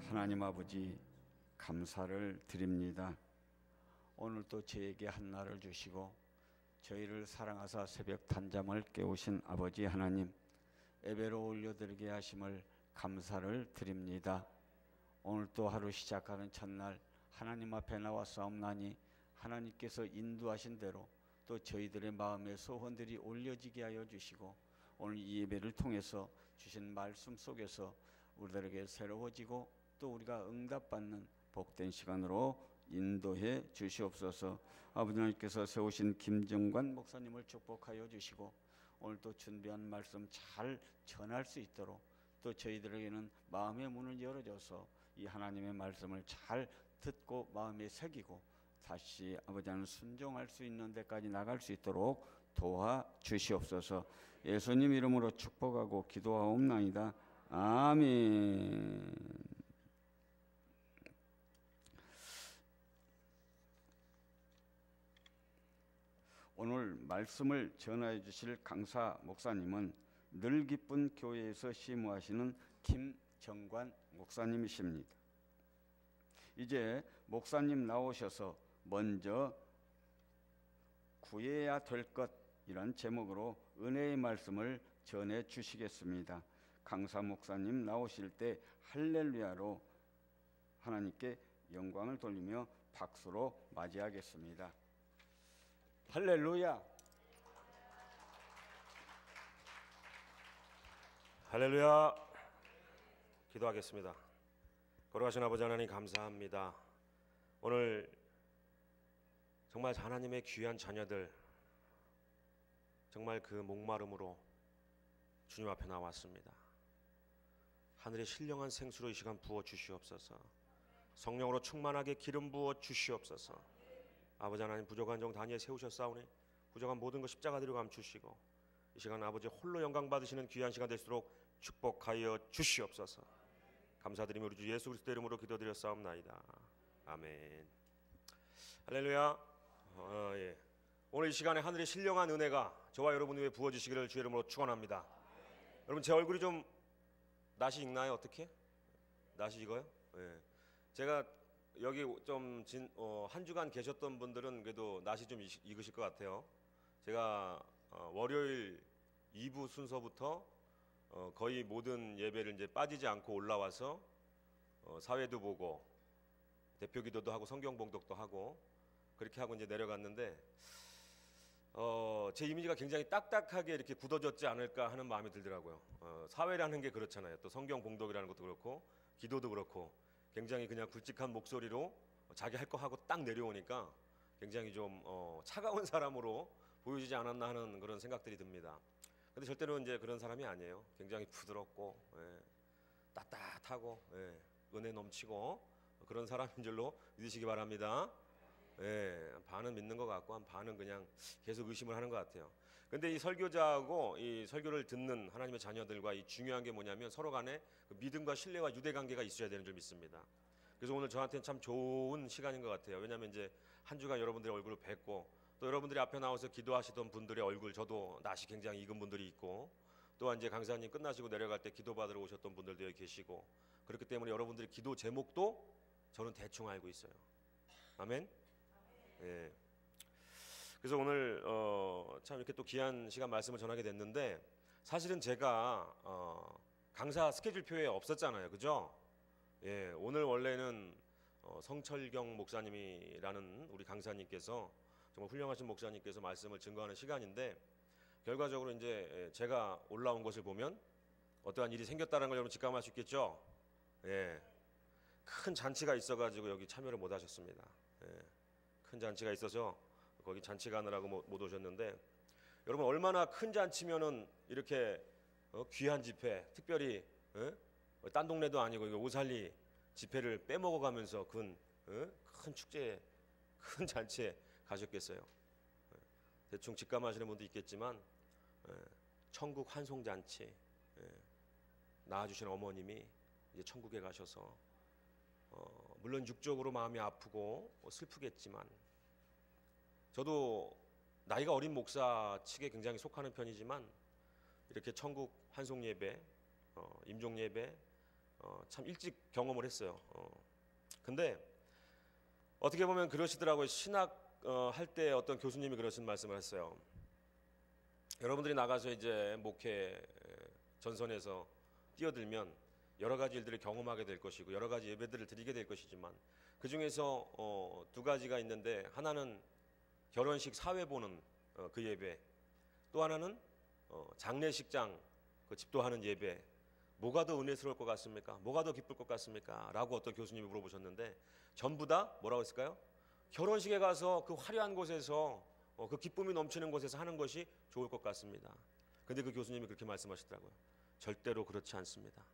하나님 아버지 감사를 드립니다. 오늘 또 저에게 한 날을 주시고 저희를 사랑하사 새벽 단잠을 깨우신 아버지 하나님, 예배로 올려드리게 하심을 감사를 드립니다. 오늘 또 하루 시작하는 첫날 하나님 앞에 나와 싸움나니 하나님께서 인도하신 대로 또 저희들의 마음의 소원들이 올려지게 하여 주시고, 오늘 이 예배를 통해서 주신 말씀 속에서 우리들에게 새로워지고 또 우리가 응답받는 복된 시간으로 인도해 주시옵소서. 아버지 하나님께서 세우신 김정관 목사님을 축복하여 주시고 오늘 또 준비한 말씀 잘 전할 수 있도록 또 저희들에게는 마음의 문을 열어줘서 이 하나님의 말씀을 잘 듣고 마음에 새기고 다시 아버지 하나님 순종할 수 있는 데까지 나갈 수 있도록 도와주시옵소서. 예수님 이름으로 축복하고 기도하옵나이다. 아멘. 오늘 말씀을 전하여 주실 강사 목사님은 늘 기쁜 교회에서 심우하시는 김정관 목사님이십니다. 이제 목사님 나오셔서 먼저 구해야 될 것, 이런 제목으로 은혜의 말씀을 전해 주시겠습니다. 강사 목사님 나오실 때 할렐루야로 하나님께 영광을 돌리며 박수로 맞이하겠습니다. 할렐루야. 할렐루야. 기도하겠습니다. 거룩하신 아버지 하나님 감사합니다. 오늘 정말 하나님의 귀한 자녀들, 정말 그 목마름으로 주님 앞에 나왔습니다. 하늘의 신령한 생수로 이 시간 부어 주시옵소서. 성령으로 충만하게 기름 부어 주시옵소서. 아버지 하나님, 부족한 종 다니엘 세우셨사오니 부족한 모든 것 십자가 들고 감추시고 이 시간 아버지 홀로 영광 받으시는 귀한 시간 될수록 축복하여 주시옵소서. 감사드리며 우리 주 예수 그리스도 이름으로 기도드렸사옵나이다. 아멘. 할렐루야. 예. 오늘 이 시간에 하늘의 신령한 은혜가 저와 여러분 위에 부어지시기를 주의 이름으로 축원합니다. 여러분, 제 얼굴이 좀 낯이 익나요? 어떻게? 낯이 익어요? 예. 제가 여기 좀 한 주간 계셨던 분들은 그래도 낯이 좀 익으실 것 같아요. 제가 월요일 2부 순서부터 거의 모든 예배를 이제 빠지지 않고 올라와서 사회도 보고 대표 기도도 하고 성경 봉독도 하고 그렇게 하고 이제 내려갔는데 제 이미지가 굉장히 딱딱하게 이렇게 굳어졌지 않을까 하는 마음이 들더라고요. 사회라는 게 그렇잖아요. 또 성경 봉독이라는 것도 그렇고 기도도 그렇고 굉장히 그냥 굵직한 목소리로 자기 할 거 하고 딱 내려오니까 굉장히 좀 차가운 사람으로 보여지지 않았나 하는 그런 생각들이 듭니다. 근데 절대로 이제 그런 사람이 아니에요. 굉장히 부드럽고 따뜻하고 은혜 넘치고 그런 사람인 줄로 믿으시기 바랍니다. 반은 믿는 것 같고 한 반은 그냥 계속 의심을 하는 것 같아요. 근데 이 설교자하고 이 설교를 듣는 하나님의 자녀들과 이 중요한 게 뭐냐면 서로 간에 그 믿음과 신뢰와 유대 관계가 있어야 되는 줄 믿습니다. 그래서 오늘 저한테는 참 좋은 시간인 것 같아요. 왜냐하면 이제 한 주간 여러분들의 얼굴을 뵙고 또 여러분들이 앞에 나와서 기도하시던 분들의 얼굴, 저도 낯이 굉장히 익은 분들이 있고 또한 이제 강사님 끝나시고 내려갈 때 기도받으러 오셨던 분들도 여기 계시고 그렇기 때문에 여러분들의 기도 제목도 저는 대충 알고 있어요. 아멘. 예. 그래서 오늘 참 이렇게 또 귀한 시간 말씀을 전하게 됐는데 사실은 제가 강사 스케줄표에 없었잖아요, 그죠? 예, 오늘 원래는 성철경 목사님이라는 우리 강사님께서 정말 훌륭하신 목사님께서 말씀을 증거하는 시간인데 결과적으로 이제 제가 올라온 것을 보면 어떠한 일이 생겼다는 걸 여러분 직감할 수 있겠죠? 예, 큰 잔치가 있어가지고 여기 참여를 못 하셨습니다. 예. 큰 잔치가 있어서 거기 잔치 가느라고 못 오셨는데 여러분 얼마나 큰 잔치면은 이렇게 귀한 집회, 특별히 딴 동네도 아니고 오살리 집회를 빼먹어가면서 큰 축제에 큰 잔치에 가셨겠어요. 대충 직감하시는 분도 있겠지만 천국 환송잔치, 낳아주신 어머님이 이제 천국에 가셔서 물론 육적으로 마음이 아프고 슬프겠지만 저도 나이가 어린 목사 측에 굉장히 속하는 편이지만 이렇게 천국 환송 예배, 임종 예배, 참 일찍 경험을 했어요. 근데 어떻게 보면 그러시더라고요. 신학 할 때 어떤 교수님이 그러신 말씀을 했어요. 여러분들이 나가서 이제 목회 전선에서 뛰어들면 여러 가지 일들을 경험하게 될 것이고 여러 가지 예배들을 드리게 될 것이지만 그 중에서 두 가지가 있는데, 하나는 결혼식 사회 보는 그 예배, 또 하나는 장례식장 그 집도하는 예배. 뭐가 더 은혜스러울 것 같습니까? 뭐가 더 기쁠 것 같습니까? 라고 어떤 교수님이 물어보셨는데 전부 다 뭐라고 했을까요? 결혼식에 가서 그 화려한 곳에서 그 기쁨이 넘치는 곳에서 하는 것이 좋을 것 같습니다. 근데 그 교수님이 그렇게 말씀하시더라고요. 절대로 그렇지 않습니다.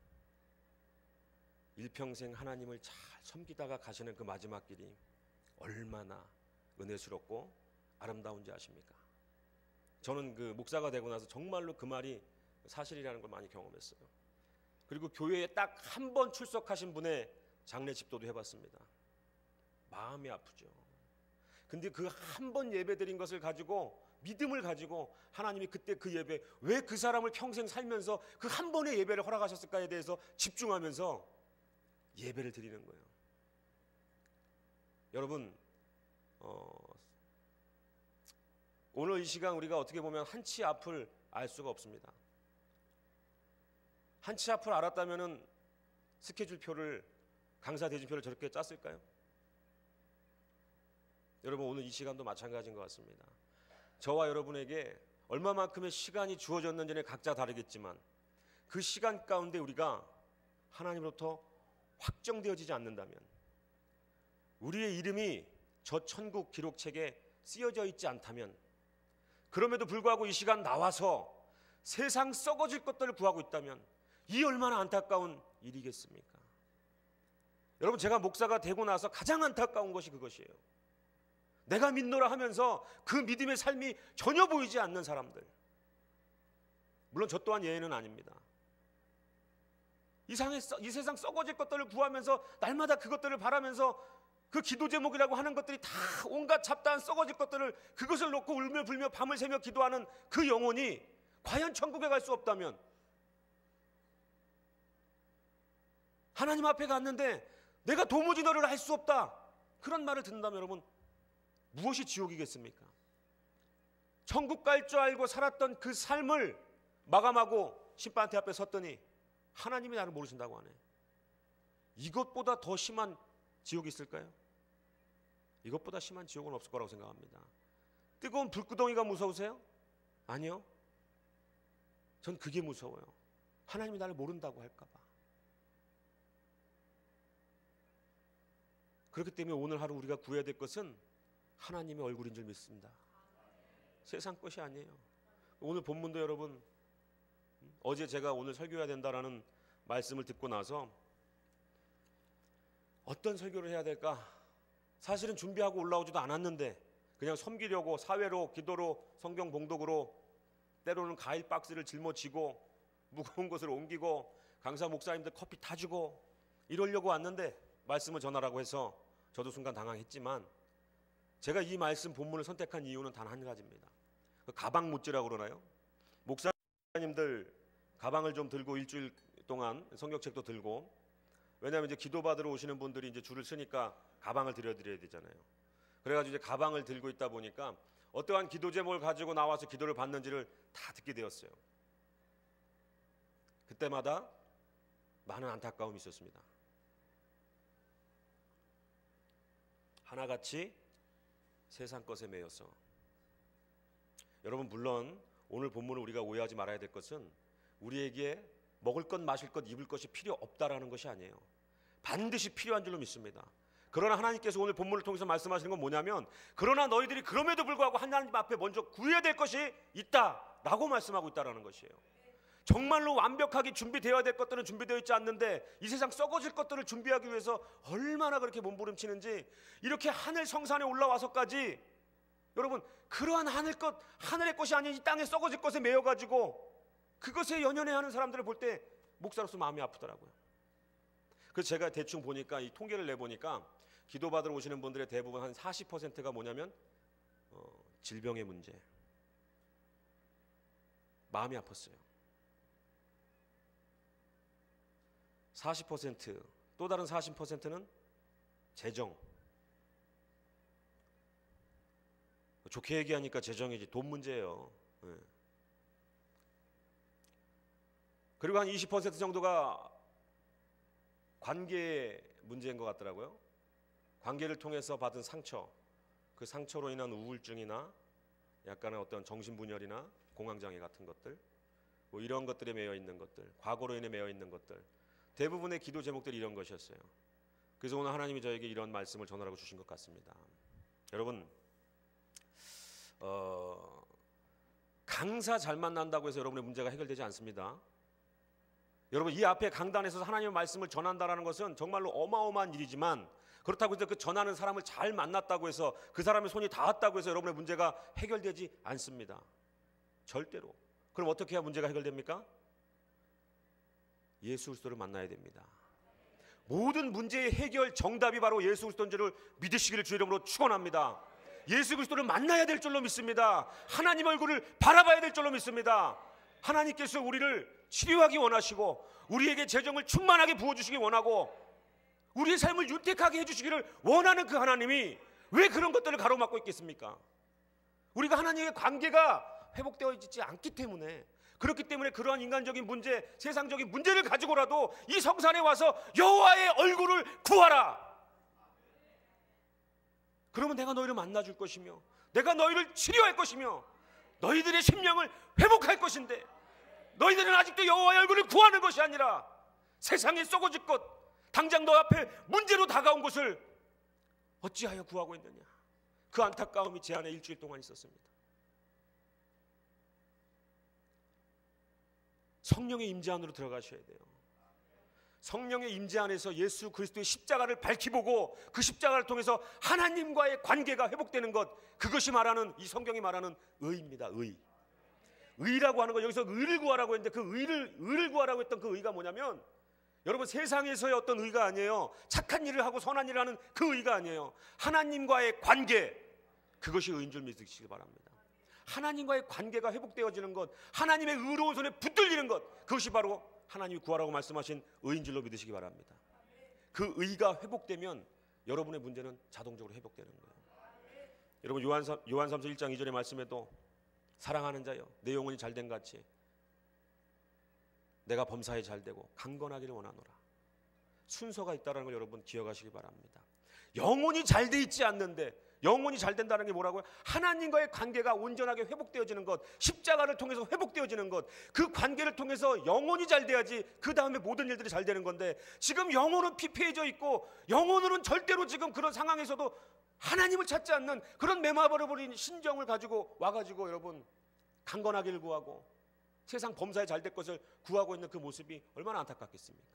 일평생 하나님을 잘 섬기다가 가시는 그 마지막 길이 얼마나 은혜스럽고 아름다운지 아십니까? 저는 그 목사가 되고 나서 정말로 그 말이 사실이라는 걸 많이 경험했어요. 그리고 교회에 딱 한 번 출석하신 분의 장례 집도도 해봤습니다. 마음이 아프죠. 근데 그 한 번 예배 드린 것을 가지고, 믿음을 가지고 하나님이 그때 그 예배, 왜 그 사람을 평생 살면서 그 한 번의 예배를 허락하셨을까에 대해서 집중하면서 예배를 드리는 거예요. 여러분, 오늘 이 시간 우리가 어떻게 보면 한치 앞을 알 수가 없습니다. 한치 앞을 알았다면은 스케줄표를, 강사 대진표를 저렇게 짰을까요? 여러분, 오늘 이 시간도 마찬가지인 것 같습니다. 저와 여러분에게 얼마만큼의 시간이 주어졌는지는 각자 다르겠지만 그 시간 가운데 우리가 하나님으로부터 확정되어지지 않는다면, 우리의 이름이 저 천국 기록책에 쓰여져 있지 않다면, 그럼에도 불구하고 이 시간 나와서 세상 썩어질 것들을 구하고 있다면 이 얼마나 안타까운 일이겠습니까? 여러분, 제가 목사가 되고 나서 가장 안타까운 것이 그것이에요. 내가 믿노라 하면서 그 믿음의 삶이 전혀 보이지 않는 사람들. 물론 저 또한 예외는 아닙니다. 이 세상 썩어질 것들을 구하면서 날마다 그것들을 바라면서 그 기도 제목이라고 하는 것들이 다 온갖 잡다한 썩어질 것들을, 그것을 놓고 울며 불며 밤을 새며 기도하는 그 영혼이 과연 천국에 갈 수 없다면, 하나님 앞에 갔는데 내가 도무지 너를 알 수 없다, 그런 말을 듣는다면 여러분, 무엇이 지옥이겠습니까? 천국 갈 줄 알고 살았던 그 삶을 마감하고 심판대 앞에 섰더니 하나님이 나를 모르신다고 하네. 이것보다 더 심한 지옥이 있을까요? 이것보다 심한 지옥은 없을 거라고 생각합니다. 뜨거운 불구덩이가 무서우세요? 아니요. 전 그게 무서워요. 하나님이 나를 모른다고 할까 봐. 그렇기 때문에 오늘 하루 우리가 구해야 될 것은 하나님의 얼굴인 줄 믿습니다. 세상 것이 아니에요. 오늘 본문도 여러분, 어제 제가 오늘 설교해야 된다라는 말씀을 듣고 나서 어떤 설교를 해야 될까? 사실은 준비하고 올라오지도 않았는데 그냥 섬기려고 사회로, 기도로, 성경 봉독으로, 때로는 과일 박스를 짊어지고 무거운 것을 옮기고 강사 목사님들 커피 타주고 이러려고 왔는데 말씀을 전하라고 해서 저도 순간 당황했지만, 제가 이 말씀 본문을 선택한 이유는 단 한 가지입니다. 가방 못지라고 그러나요? 목사님들 가방을 좀 들고 일주일 동안 성경책도 들고, 왜냐하면 이제 기도 받으러 오시는 분들이 이제 줄을 서니까 가방을 들여드려야 되잖아요. 그래가지고 이제 가방을 들고 있다 보니까 어떠한 기도 제목을 가지고 나와서 기도를 받는지를 다 듣게 되었어요. 그때마다 많은 안타까움이 있었습니다. 하나같이 세상 것에 매여서. 여러분, 물론 오늘 본문을 우리가 오해하지 말아야 될 것은 우리에게 먹을 것, 마실 것, 입을 것이 필요 없다라는 것이 아니에요. 반드시 필요한 줄로 믿습니다. 그러나 하나님께서 오늘 본문을 통해서 말씀하시는 건 뭐냐면, 그러나 너희들이 그럼에도 불구하고 하나님 앞에 먼저 구해야 될 것이 있다라고 말씀하고 있다라는 것이에요. 정말로 완벽하게 준비되어야 될 것들은 준비되어 있지 않는데 이 세상 썩어질 것들을 준비하기 위해서 얼마나 그렇게 몸부림치는지, 이렇게 하늘 성산에 올라와서까지 여러분, 그러한 하늘의 것이 아닌 이 땅에 썩어질 것에 매여가지고 그것에 연연해 하는 사람들을 볼 때 목사로서 마음이 아프더라고요. 그래서 제가 대충 보니까, 이 통계를 내보니까 기도 받으러 오시는 분들의 대부분 한 40%가 뭐냐면 질병의 문제. 마음이 아팠어요. 40%, 또 다른 40%는 재정. 좋게 얘기하니까 재정이지 돈 문제예요. 예. 그리고 한 20% 정도가 관계 문제인 것 같더라고요. 관계를 통해서 받은 상처, 그 상처로 인한 우울증이나 약간의 어떤 정신분열이나 공황장애 같은 것들, 뭐 이런 것들에 매여 있는 것들, 과거로 인해 매여 있는 것들, 대부분의 기도 제목들이 이런 것이었어요. 그래서 오늘 하나님이 저에게 이런 말씀을 전하라고 주신 것 같습니다. 여러분, 강사 잘 만난다고 해서 여러분의 문제가 해결되지 않습니다. 여러분, 이 앞에 강단에서 하나님의 말씀을 전한다는 것은 정말로 어마어마한 일이지만, 그렇다고 해서 그 전하는 사람을 잘 만났다고 해서 그 사람의 손이 닿았다고 해서 여러분의 문제가 해결되지 않습니다. 절대로. 그럼 어떻게 해야 문제가 해결됩니까? 예수 그리스도를 만나야 됩니다. 모든 문제의 해결 정답이 바로 예수 그리스도인 줄을 믿으시기를 주의 이름으로 축원합니다. 예수 그리스도를 만나야 될 줄로 믿습니다. 하나님 얼굴을 바라봐야 될 줄로 믿습니다. 하나님께서 우리를 치료하기 원하시고 우리에게 재정을 충만하게 부어주시기 원하고 우리의 삶을 윤택하게 해주시기를 원하는 그 하나님이 왜 그런 것들을 가로막고 있겠습니까? 우리가 하나님의 관계가 회복되어 있지 않기 때문에, 그렇기 때문에 그러한 인간적인 문제, 세상적인 문제를 가지고라도 이 성산에 와서 여호와의 얼굴을 구하라. 그러면 내가 너희를 만나줄 것이며 내가 너희를 치료할 것이며 너희들의 심령을 회복할 것인데, 너희들은 아직도 여호와의 얼굴을 구하는 것이 아니라 세상에 썩어질 것, 당장 너 앞에 문제로 다가온 것을 어찌하여 구하고 있느냐. 그 안타까움이 제 안에 일주일 동안 있었습니다. 성령의 임재 안으로 들어가셔야 돼요. 성령의 임재 안에서 예수 그리스도의 십자가를 밝히보고 그 십자가를 통해서 하나님과의 관계가 회복되는 것, 그것이 말하는, 이 성경이 말하는 의입니다. 의라고 하는 거, 여기서 의를 구하라고 했는데 그 의를 구하라고 했던 그 의가 뭐냐면, 여러분, 세상에서의 어떤 의가 아니에요. 착한 일을 하고 선한 일을 하는 그 의가 아니에요. 하나님과의 관계, 그것이 의인 줄 믿으시기 바랍니다. 하나님과의 관계가 회복되어지는 것, 하나님의 의로운 손에 붙들리는 것, 그것이 바로 하나님이 구하라고 말씀하신 의인 줄로 믿으시기 바랍니다. 그 의가 회복되면 여러분의 문제는 자동적으로 회복되는 거예요. 여러분, 요한삼서 1장 2절의 말씀에도 사랑하는 자여 내 영혼이 잘된 같이 내가 범사에 잘되고 강건하기를 원하노라. 순서가 있다는 걸 여러분 기억하시기 바랍니다. 영혼이 잘 돼 있지 않는데, 영혼이 잘 된다는 게 뭐라고요? 하나님과의 관계가 온전하게 회복되어지는 것, 십자가를 통해서 회복되어지는 것, 그 관계를 통해서 영혼이 잘 돼야지 그 다음에 모든 일들이 잘 되는 건데, 지금 영혼은 피폐해져 있고 영혼으로는 절대로 지금 그런 상황에서도 하나님을 찾지 않는 그런 메마버려버린 심정을 가지고 와가지고 여러분 강건하기를 구하고 세상 범사에 잘 될 것을 구하고 있는 그 모습이 얼마나 안타깝겠습니까?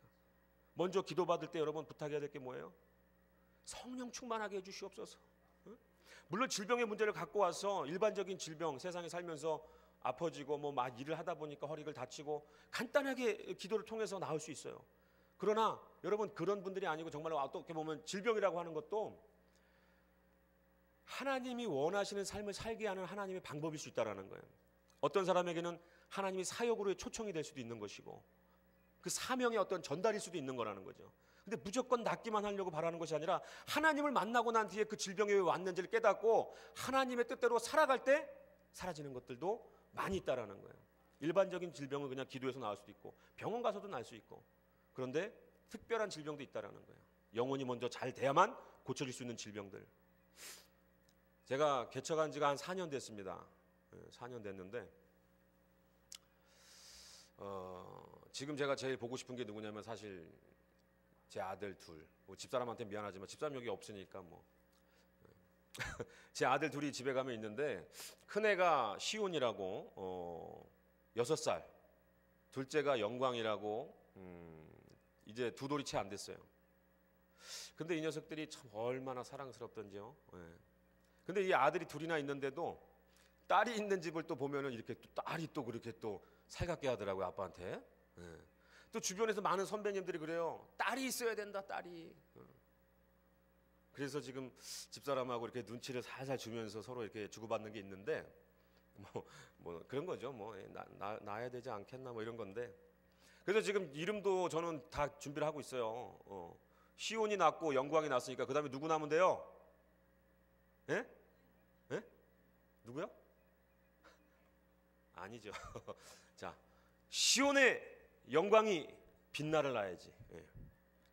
먼저 기도받을 때 여러분 부탁해야 될 게 뭐예요? 성령 충만하게 해주시옵소서. 물론 질병의 문제를 갖고 와서 일반적인 질병, 세상에 살면서 아파지고 뭐 막 일을 하다 보니까 허리를 다치고 간단하게 기도를 통해서 나을 수 있어요. 그러나 여러분, 그런 분들이 아니고 정말로 어떻게 보면 질병이라고 하는 것도 하나님이 원하시는 삶을 살게 하는 하나님의 방법일 수 있다는 거예요. 어떤 사람에게는 하나님이 사역으로의 초청이 될 수도 있는 것이고 그 사명의 어떤 전달일 수도 있는 거라는 거죠. 근데 무조건 낫기만 하려고 바라는 것이 아니라 하나님을 만나고 난 뒤에 그 질병이 왜 왔는지를 깨닫고 하나님의 뜻대로 살아갈 때 사라지는 것들도 많이 있다라는 거예요. 일반적인 질병은 그냥 기도해서 나을 수도 있고 병원 가서도 날 수 있고, 그런데 특별한 질병도 있다라는 거예요. 영혼이 먼저 잘 돼야만 고쳐질 수 있는 질병들. 제가 개척한 지가 한 4년 됐습니다. 4년 됐는데 지금 제가 제일 보고 싶은 게 누구냐면 사실 제 아들 둘. 뭐 집사람한테 미안하지만 집사람 여기 없으니까 뭐 제 아들 둘이 집에 가면 있는데, 큰애가 시온이라고 6살, 둘째가 영광이라고 이제 두 돌이 채 안 됐어요. 근데 이 녀석들이 참 얼마나 사랑스럽던지요. 근데 이 아들이 둘이나 있는데도 딸이 있는 집을 또 보면은 이렇게 또 딸이 또 그렇게 또 살갑게 하더라고요, 아빠한테. 또 주변에서 많은 선배님들이 그래요. 딸이 있어야 된다, 딸이. 그래서 지금 집사람하고 이렇게 눈치를 살살 주면서 서로 이렇게 주고받는 게 있는데 뭐 그런 거죠. 뭐 낳아야 되지 않겠나 뭐 이런 건데, 그래서 지금 이름도 저는 다 준비를 하고 있어요. 시온이 났고 영광이 났으니까 그 다음에 누구 나면 돼요? 예? 예? 누구요? 아니죠. 자, 시온의 영광이 빛나를 나야지. 예.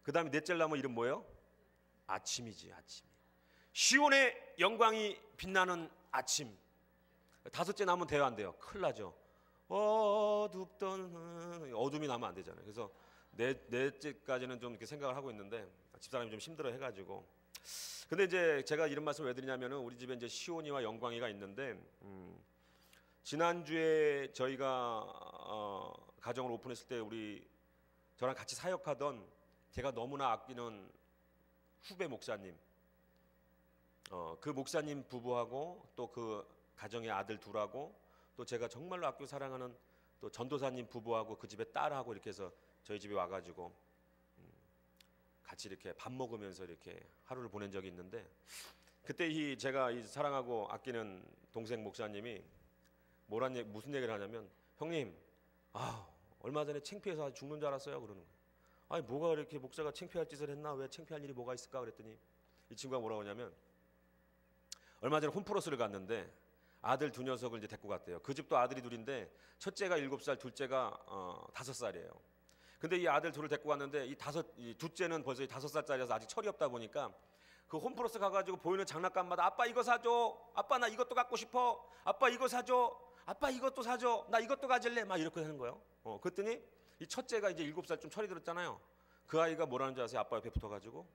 그 다음에 넷째 나무 이름 뭐예요? 아침이지, 아침. 시온의 영광이 빛나는 아침. 다섯째 나면 돼요, 안 돼요? 큰일 나죠. 어둡던 어둠이 나면 안 되잖아요. 그래서 넷째까지는 좀 이렇게 생각을 하고 있는데 집사람이 좀 힘들어 해가지고. 근데 이제 제가 이런 말씀을 왜 드리냐면은 우리 집에 이제 시온이와 영광이가 있는데 지난주에 저희가 가정을 오픈했을 때 저랑 같이 사역하던 제가 너무나 아끼는 후배 목사님, 그 목사님 부부하고 또 그 가정의 아들 둘하고 또 제가 정말로 아끼고 사랑하는 또 전도사님 부부하고 그 집의 딸하고 이렇게 해서 저희 집에 와가지고 같이 이렇게 밥 먹으면서 이렇게 하루를 보낸 적이 있는데, 그때 제가 사랑하고 아끼는 동생 목사님이 무슨 얘기를 하냐면, 형님, 얼마 전에 창피해서 아주 죽는 줄 알았어요 그러는 거예요. 아니 뭐가 이렇게 목사가 창피할 짓을 했나, 왜 창피할 일이 뭐가 있을까 그랬더니 이 친구가 뭐라고 하냐면, 얼마 전에 홈플러스를 갔는데 아들 두 녀석을 이제 데리고 갔대요. 그 집도 아들이 둘인데 첫째가 7살, 둘째가 5살이에요. 근데 이 아들 둘을 데리고 갔는데 이 둘째는 벌써 5살짜리라서 아직 철이 없다 보니까 그 홈플러스 가가지고 보이는 장난감마다 아빠 이거 사줘, 아빠 나 이것도 갖고 싶어, 아빠 이거 사줘, 아빠 이것도 사줘, 나 이것도 가질래, 막 이렇게 하는 거예요. 그랬더니 이 첫째가 이제 7살 좀 철이 들었잖아요. 그 아이가 뭐라는 줄 아세요? 아빠 옆에 붙어가지고,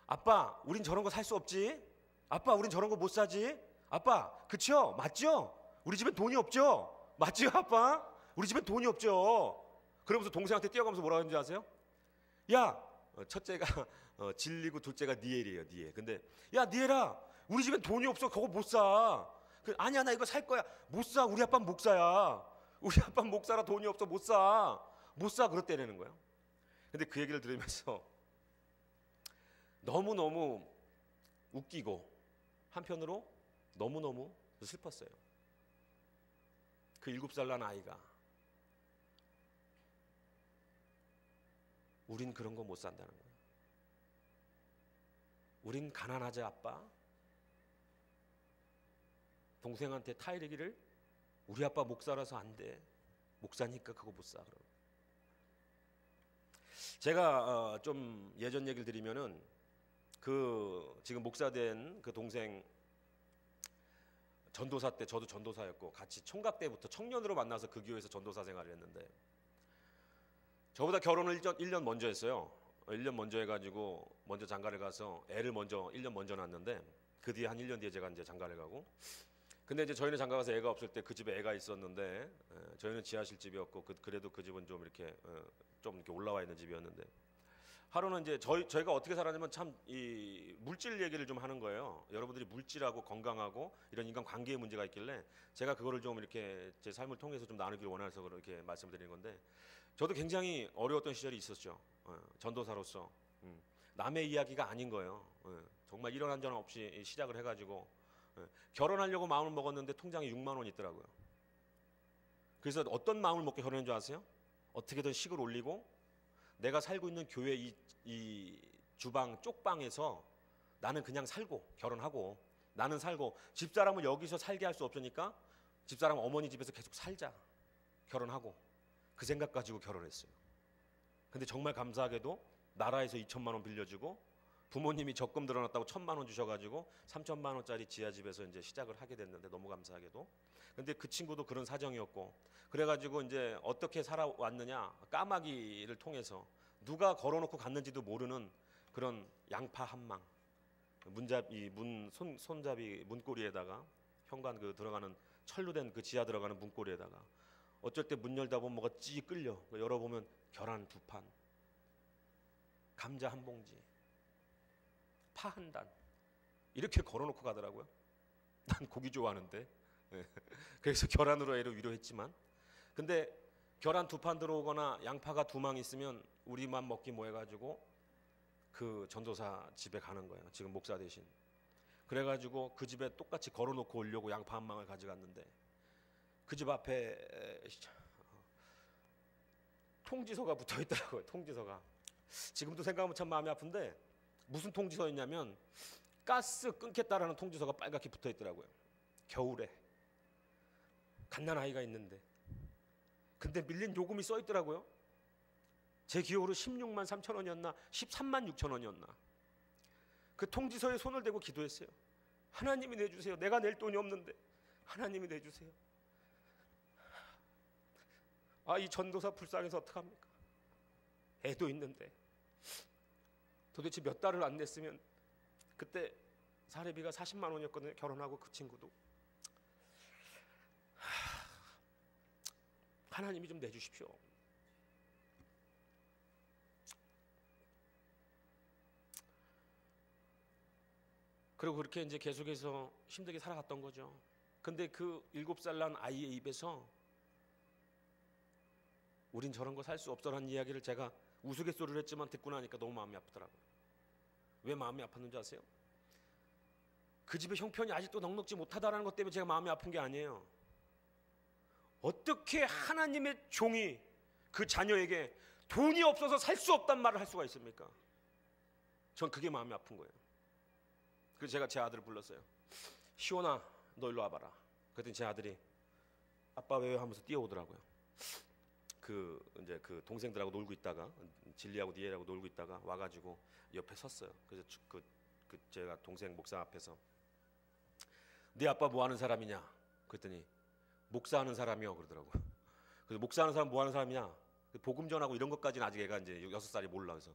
아빠 우린 저런 거 살 수 없지, 아빠 우린 저런 거 못 사지, 아빠 그쵸? 맞죠? 우리 집엔 돈이 없죠? 맞죠 아빠? 우리 집엔 돈이 없죠? 그러면서 동생한테 뛰어가면서 뭐라고 하는지 아세요? 야, 첫째가 진리고 둘째가 니엘이에요, 니엘. 근데 야 니엘아, 우리 집엔 돈이 없어, 그거 못 사. 아니야 나 이거 살 거야. 못 사, 우리 아빠는 목사야. 우리 아빠는 목사라 돈이 없어, 못 사. 못 사, 그랬다는 거예요. 근데 그 얘기를 들으면서 너무너무 웃기고 한편으로 너무너무 슬펐어요. 그 7살 난 아이가 우린 그런 거 못 산다는 거예요. 우린 가난하지 아빠. 동생한테 타이르기를 우리 아빠 목사라서 안 돼, 목사니까 그거 못 사. 그럼 제가 좀 예전 얘기를 드리면은 지금 목사된 그 동생 전도사 때 저도 전도사였고 같이 총각 때부터 청년으로 만나서 그 교회에서 전도사 생활을 했는데, 저보다 결혼을 1년 먼저 했어요. 1년 먼저 해가지고 먼저 장가를 가서 애를 먼저 1년 먼저 낳았는데, 그 뒤에 한 1년 뒤에 제가 이제 장가를 가고, 근데 이제 저희는 장가 가서 애가 없을 때 그 집에 애가 있었는데, 저희는 지하실 집이었고 그래도 그 집은 좀 이렇게 좀 이렇게 올라와 있는 집이었는데, 하루는 이제 저희가 어떻게 살았냐면 참 이 물질 얘기를 좀 하는 거예요. 여러분들이 물질하고 건강하고 이런 인간 관계에 문제가 있길래 제가 그거를 좀 이렇게 제 삶을 통해서 좀 나누기를 원해서 그렇게 말씀드리는 건데, 저도 굉장히 어려웠던 시절이 있었죠. 전도사로서 남의 이야기가 아닌 거예요. 정말 일어난 적 없이 시작을 해가지고 결혼하려고 마음을 먹었는데 통장에 6만 원 있더라고요. 그래서 어떤 마음을 먹고 결혼한 줄 아세요? 어떻게든 식을 올리고 내가 살고 있는 교회 이 주방 쪽방에서 나는 그냥 살고 결혼하고, 나는 살고 집사람은 여기서 살게 할 수 없으니까 집사람 어머니 집에서 계속 살자, 결혼하고, 그 생각 가지고 결혼했어요. 근데 정말 감사하게도 나라에서 2천만 원 빌려주고 부모님이 적금 들어놨다고 1,000만 원 주셔가지고 3천만 원짜리 지하집에서 이제 시작을 하게 됐는데, 너무 감사하게도. 근데 그 친구도 그런 사정이었고, 그래가지고 이제 어떻게 살아왔느냐, 까마귀를 통해서 누가 걸어놓고 갔는지도 모르는 그런 양파 한 망, 손잡이 문고리에다가 현관 들어가는 철로 된 그 지하 들어가는 문고리에다가 어쩔 때 문 열다 보면 뭐가 찌 끌려. 열어보면 계란 2판, 감자 1봉지, 파 1단 이렇게 걸어놓고 가더라고요. 난 고기 좋아하는데. 그래서 계란으로 애를 위로했지만, 근데 계란 2판 들어오거나 양파가 2망 있으면 우리만 먹기 뭐 해가지고 그 전도사 집에 가는 거예요. 지금 목사 대신. 그래가지고 그 집에 똑같이 걸어놓고 오려고 양파 1망을 가져갔는데, 그 집 앞에 통지서가 붙어 있더라고요. 통지서가. 지금도 생각하면 참 마음이 아픈데 무슨 통지서였냐면 가스 끊겠다라는 통지서가 빨갛게 붙어 있더라고요. 겨울에 갓난아이가 있는데, 근데 밀린 요금이 써 있더라고요. 제 기억으로 16만 3천 원이었나 13만 6천 원이었나. 그 통지서에 손을 대고 기도했어요. 하나님이 내주세요. 내가 낼 돈이 없는데 하나님이 내주세요. 아, 이 전도사 불쌍해서 어떡합니까? 애도 있는데 도대체 몇 달을 안 냈으면. 그때 사례비가 40만 원이었거든요. 결혼하고 그 친구도. 하나님이 좀 내주십시오. 그리고 그렇게 이제 계속해서 힘들게 살아갔던 거죠. 근데 그 7살 난 아이의 입에서 우린 저런 거 살 수 없어라는 이야기를 제가 우스갯소리를 했지만 듣고 나니까 너무 마음이 아프더라고요. 왜 마음이 아팠는지 아세요? 그 집의 형편이 아직도 넉넉지 못하다는 것 때문에 제가 마음이 아픈 게 아니에요. 어떻게 하나님의 종이 그 자녀에게 돈이 없어서 살 수 없단 말을 할 수가 있습니까? 전 그게 마음이 아픈 거예요. 그래서 제가 제 아들을 불렀어요. 시원아, 너 일로 와봐라. 그랬더니 제 아들이 아빠 왜 하면서 뛰어오더라고요. 이제 그 동생들하고 놀고 있다가, 진리하고 니엘하고 놀고 있다가 와가지고 옆에 섰어요. 그래서 제가 동생 목사 앞에서 네 아빠 뭐 하는 사람이냐? 그랬더니 목사하는 사람이요 그러더라고요. 그래서 목사하는 사람 뭐 하는 사람이냐? 복음 전하고 이런 것까지는 아직 애가 이제 6살이 몰라. 그래서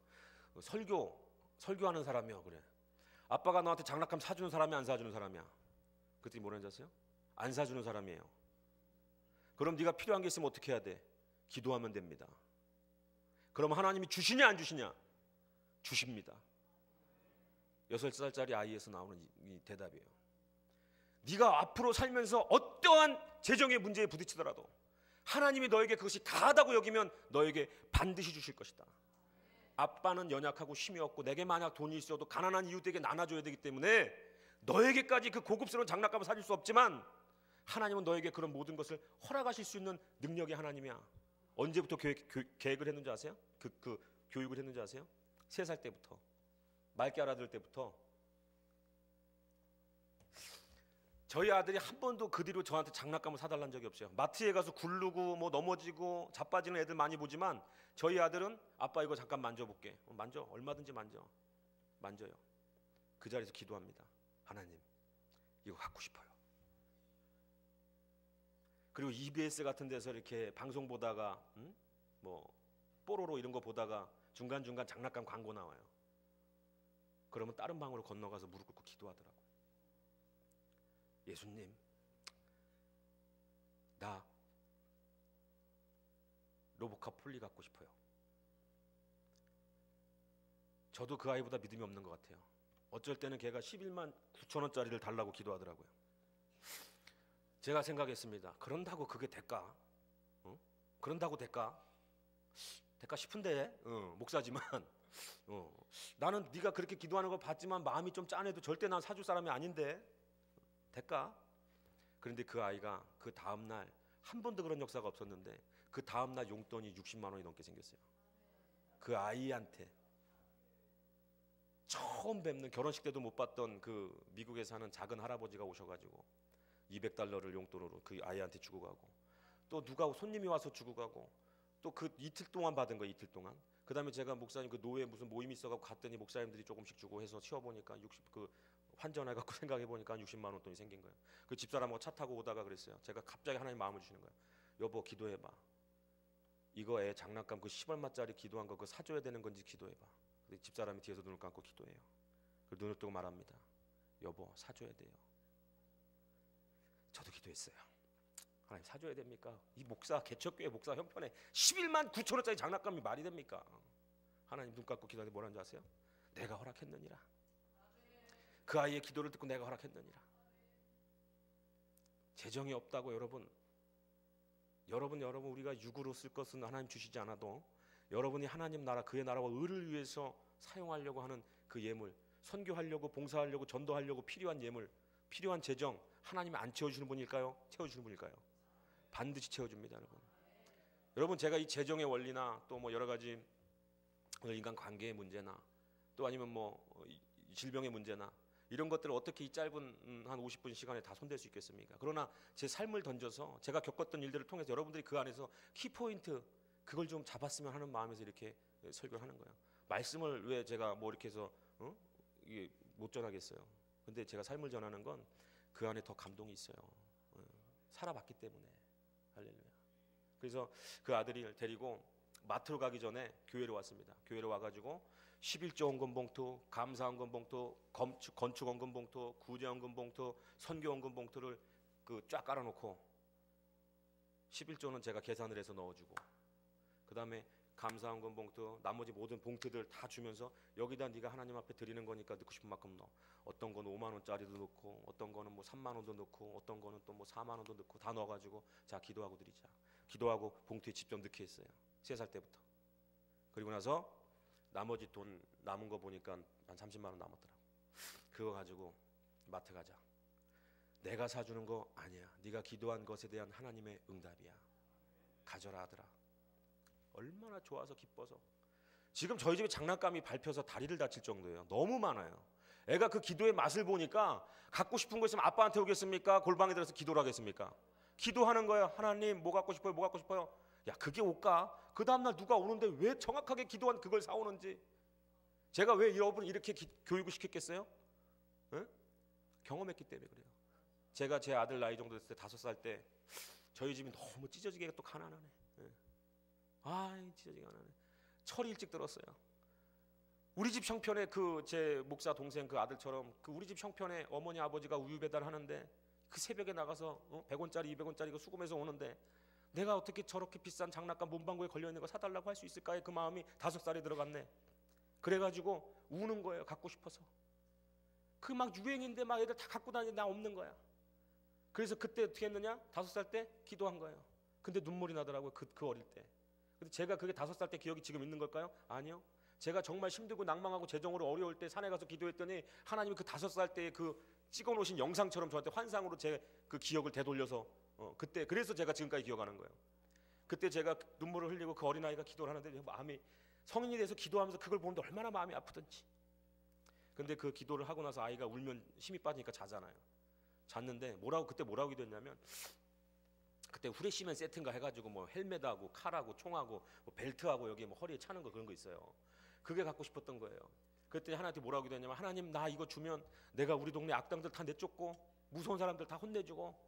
설교하는 사람이요 그래. 아빠가 너한테 장난감 사주는 사람이 안 사주는 사람이야? 그랬더니 뭐라는지 아세요? 안 사주는 사람이에요. 그럼 네가 필요한 게 있으면 어떻게 해야 돼? 기도하면 됩니다. 그럼 하나님이 주시냐 안 주시냐? 주십니다. 6살짜리 아이에서 나오는 이 대답이에요. 네가 앞으로 살면서 어떠한 재정의 문제에 부딪히더라도 하나님이 너에게 그것이 다하다고 여기면 너에게 반드시 주실 것이다. 아빠는 연약하고 힘이 없고 내게 만약 돈이 있어도 가난한 이웃에게 나눠줘야 되기 때문에 너에게까지 그 고급스러운 장난감을 사줄 수 없지만 하나님은 너에게 그런 모든 것을 허락하실 수 있는 능력의 하나님이야. 언제부터 계획을 했는지 아세요? 그 교육을 했는지 아세요? 3살 때부터, 맑게 알아들 때부터. 저희 아들이 한 번도 그 뒤로 저한테 장난감을 사달라는 적이 없어요. 마트에 가서 굴르고 뭐 넘어지고 자빠지는 애들 많이 보지만 저희 아들은 아빠 이거 잠깐 만져볼게. 만져, 얼마든지 만져요. 그 자리에서 기도합니다. 하나님 이거 갖고 싶어요. 그리고 EBS 같은 데서 이렇게 방송 보다가 뭐 뽀로로 이런 거 보다가 중간중간 장난감 광고 나와요. 그러면 다른 방으로 건너가서 무릎 꿇고 기도하더라고. 예수님, 나 로보캅 폴리 갖고 싶어요. 저도 그 아이보다 믿음이 없는 것 같아요. 어쩔 때는 걔가 11만 9천 원짜리를 달라고 기도하더라고요. 제가 생각했습니다. 그런다고 그게 될까? 그런다고 될까 싶은데 목사지만 나는 네가 그렇게 기도하는 걸 봤지만 마음이 좀 짠해도 절대 난 사줄 사람이 아닌데 될까? 그런데 그 아이가 그 다음날 한 번도 그런 역사가 없었는데 그 다음날 용돈이 60만 원이 넘게 생겼어요. 그 아이한테 처음 뵙는, 결혼식 때도 못 봤던 그 미국에 사는 작은 할아버지가 오셔가지고 $200를 용돈으로 그 아이한테 주고 가고, 또 누가 손님이 와서 주고 가고, 또 그 이틀 동안 받은 거예요. 이틀 동안. 그 다음에 제가 목사님 그 노예 무슨 모임 있어가지고 갔더니 목사님들이 조금씩 주고 해서 치워보니까 환전해갖고 생각해보니까 60만 원 돈이 생긴 거예요. 그 집사람하고 차 타고 오다가 그랬어요. 제가 갑자기 하나님 마음을 주시는 거예요. 여보 기도해봐. 이거 애 장난감 그 10얼마짜리 기도한 거 그거 사줘야 되는 건지 기도해봐. 집사람이 뒤에서 눈을 감고 기도해요. 그리고 눈을 뜨고 말합니다. 여보 사줘야 돼요. 저도 기도했어요. 하나님 사줘야 됩니까? 이 목사, 개척교회 목사 형편에 11만 9천 원짜리 장난감이 말이 됩니까? 하나님 눈 감고 기도하는데 뭐라는지 아세요? 내가 허락했느니라. 그 아이의 기도를 듣고 내가 허락했느니라. 재정이 없다고 여러분 우리가 육으로 쓸 것은 하나님 주시지 않아도 여러분이 하나님 나라 그의 나라와 의를 위해서 사용하려고 하는 그 예물, 선교하려고 봉사하려고 전도하려고 필요한 예물, 필요한 재정, 하나님이 안 채워주는 분일까요? 채워주는 분일까요? 반드시 채워줍니다. 여러분, 제가 이 재정의 원리나 또 뭐 여러 가지 인간 관계의 문제나 또 아니면 뭐 질병의 문제나 이런 것들을 어떻게 이 짧은 한 50분 시간에 다 손댈 수 있겠습니까? 그러나 제 삶을 던져서 제가 겪었던 일들을 통해서 여러분들이 그 안에서 키포인트 그걸 좀 잡았으면 하는 마음에서 이렇게 설교를 하는 거예요. 말씀을 왜 제가 뭐 이렇게 해서 이게 못 전하겠어요. 근데 제가 삶을 전하는 건 그 안에 더 감동이 있어요. 살아봤기 때문에. 할렐루야. 그래서 그 아들을 데리고 마트로 가기 전에 교회로 왔습니다. 교회로 와가지고 11조 헌금 봉투, 감사 헌금 봉투, 건축 헌금 봉투, 구제 헌금 봉투, 선교 헌금 봉투를 쫙 깔아놓고 11조는 제가 계산을 해서 넣어주고, 그 다음에 감사 헌금 봉투, 나머지 모든 봉투들 다 주면서 여기다 네가 하나님 앞에 드리는 거니까 넣고 싶은 만큼 넣어. 어떤 거는 5만 원짜리도 넣고, 어떤 거는 뭐 3만 원도 넣고, 어떤 거는 또 뭐 4만 원도 넣고 다 넣어가지고 자 기도하고 드리자. 기도하고 봉투에 직접 넣게 했어요. 3살 때부터. 그리고 나서 나머지 돈 남은 거 보니까 한 30만 원 남았더라고. 그거 가지고 마트 가자. 내가 사주는 거 아니야. 네가 기도한 것에 대한 하나님의 응답이야. 가져라 아들아. 얼마나 좋아서 기뻐서. 지금 저희 집에 장난감이 밟혀서 다리를 다칠 정도예요. 너무 많아요. 애가 그 기도의 맛을 보니까 갖고 싶은 거 있으면 아빠한테 오겠습니까? 골방에 들어서 기도를 하겠습니까? 기도하는 거예요. 하나님 뭐 갖고 싶어요? 뭐 갖고 싶어요? 야, 그게 올까? 그 다음날 누가 오는데 왜 정확하게 기도한 그걸 사오는지. 제가 왜 여러분 이렇게 교육을 시켰겠어요? 네? 경험했기 때문에 그래요. 제가 제 아들 나이 정도 됐을 때 5살 때 저희 집이 너무 찢어지게 또 가난하네. 네. 찢어지게 가난해. 철이 일찍 들었어요. 우리 집 형편에 제 목사 동생 그 아들처럼 우리 집 형편에 어머니 아버지가 우유 배달하는데 그 새벽에 나가서 100원짜리 200원짜리 수금해서 오는데 내가 어떻게 저렇게 비싼 장난감 문방구에 걸려있는 거 사달라고 할 수 있을까에 그 마음이 5살에 들어갔네. 그래가지고 우는 거예요. 갖고 싶어서. 그 막 유행인데 막 애들 다 갖고 다니는데 나 없는 거야. 그래서 그때 어떻게 했느냐? 5살 때 기도한 거예요. 근데 눈물이 나더라고요. 그 어릴 때. 근데 제가 그게 5살 때 기억이 지금 있는 걸까요? 아니요. 제가 정말 힘들고 낭망하고 재정으로 어려울 때 산에 가서 기도했더니 하나님이 그 5살 때 찍어놓으신 영상처럼 저한테 환상으로 제 그 기억을 되돌려서 그때 그래서 제가 지금까지 기억하는 거예요. 그때 제가 눈물을 흘리고 그 어린아이가 기도를 하는데 마음이 성인이 돼서 기도하면서 그걸 보는데 얼마나 마음이 아프던지. 근데 그 기도를 하고 나서 아이가 울면 힘이 빠지니까 자잖아요. 잤는데 그때 뭐라고 기도했냐면 그때 후레쉬맨 세트인가 해가지고 뭐 헬멧하고 칼하고 총하고 뭐 벨트하고 여기 뭐 허리에 차는 거 그런 거 있어요. 그게 갖고 싶었던 거예요. 그랬더니 하나님한테 뭐라고 기도했냐면 하나님 나 이거 주면 내가 우리 동네 악당들 다 내쫓고 무서운 사람들 다 혼내주고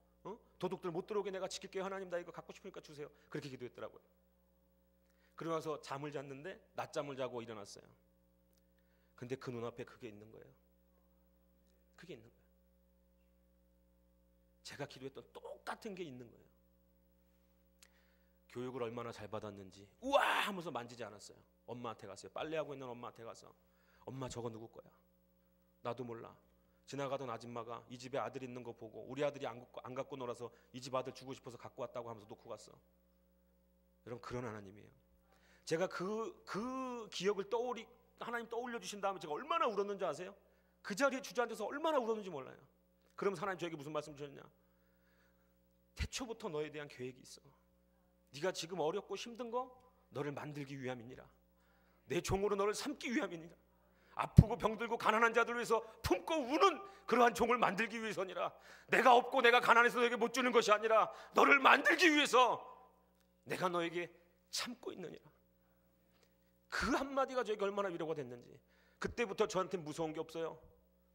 도둑들 못 들어오게 내가 지킬게요. 하나님 나 이거 갖고 싶으니까 주세요. 그렇게 기도했더라고요. 그러고 나서 잠을 잤는데 낮잠을 자고 일어났어요. 근데 그 눈앞에 그게 있는 거예요. 그게 있는 거예요. 제가 기도했던 똑같은 게 있는 거예요. 교육을 얼마나 잘 받았는지 우와 하면서 만지지 않았어요. 엄마한테 갔어요. 빨래하고 있는 엄마한테 가서 엄마 저거 누구 거야? 나도 몰라. 지나가던 아줌마가 이 집에 아들 있는 거 보고 우리 아들이 안 갖고 놀아서 이 집 아들 주고 싶어서 갖고 왔다고 하면서 놓고 갔어. 여러분 그런 하나님이에요. 제가 그 기억을 하나님 떠올려 주신 다음에 제가 얼마나 울었는지 아세요? 그 자리에 주저앉아서 얼마나 울었는지 몰라요. 그러면서 하나님 저에게 무슨 말씀 주셨냐? 태초부터 너에 대한 계획이 있어. 네가 지금 어렵고 힘든 거 너를 만들기 위함이니라. 내 종으로 너를 삼기 위함이니라. 아프고 병들고 가난한 자들을 위해서 품고 우는 그러한 종을 만들기 위해서니라. 내가 없고 내가 가난해서 너에게 못 주는 것이 아니라 너를 만들기 위해서 내가 너에게 참고 있느니라. 그 한마디가 저에게 얼마나 위로가 됐는지. 그때부터 저한테 무서운 게 없어요.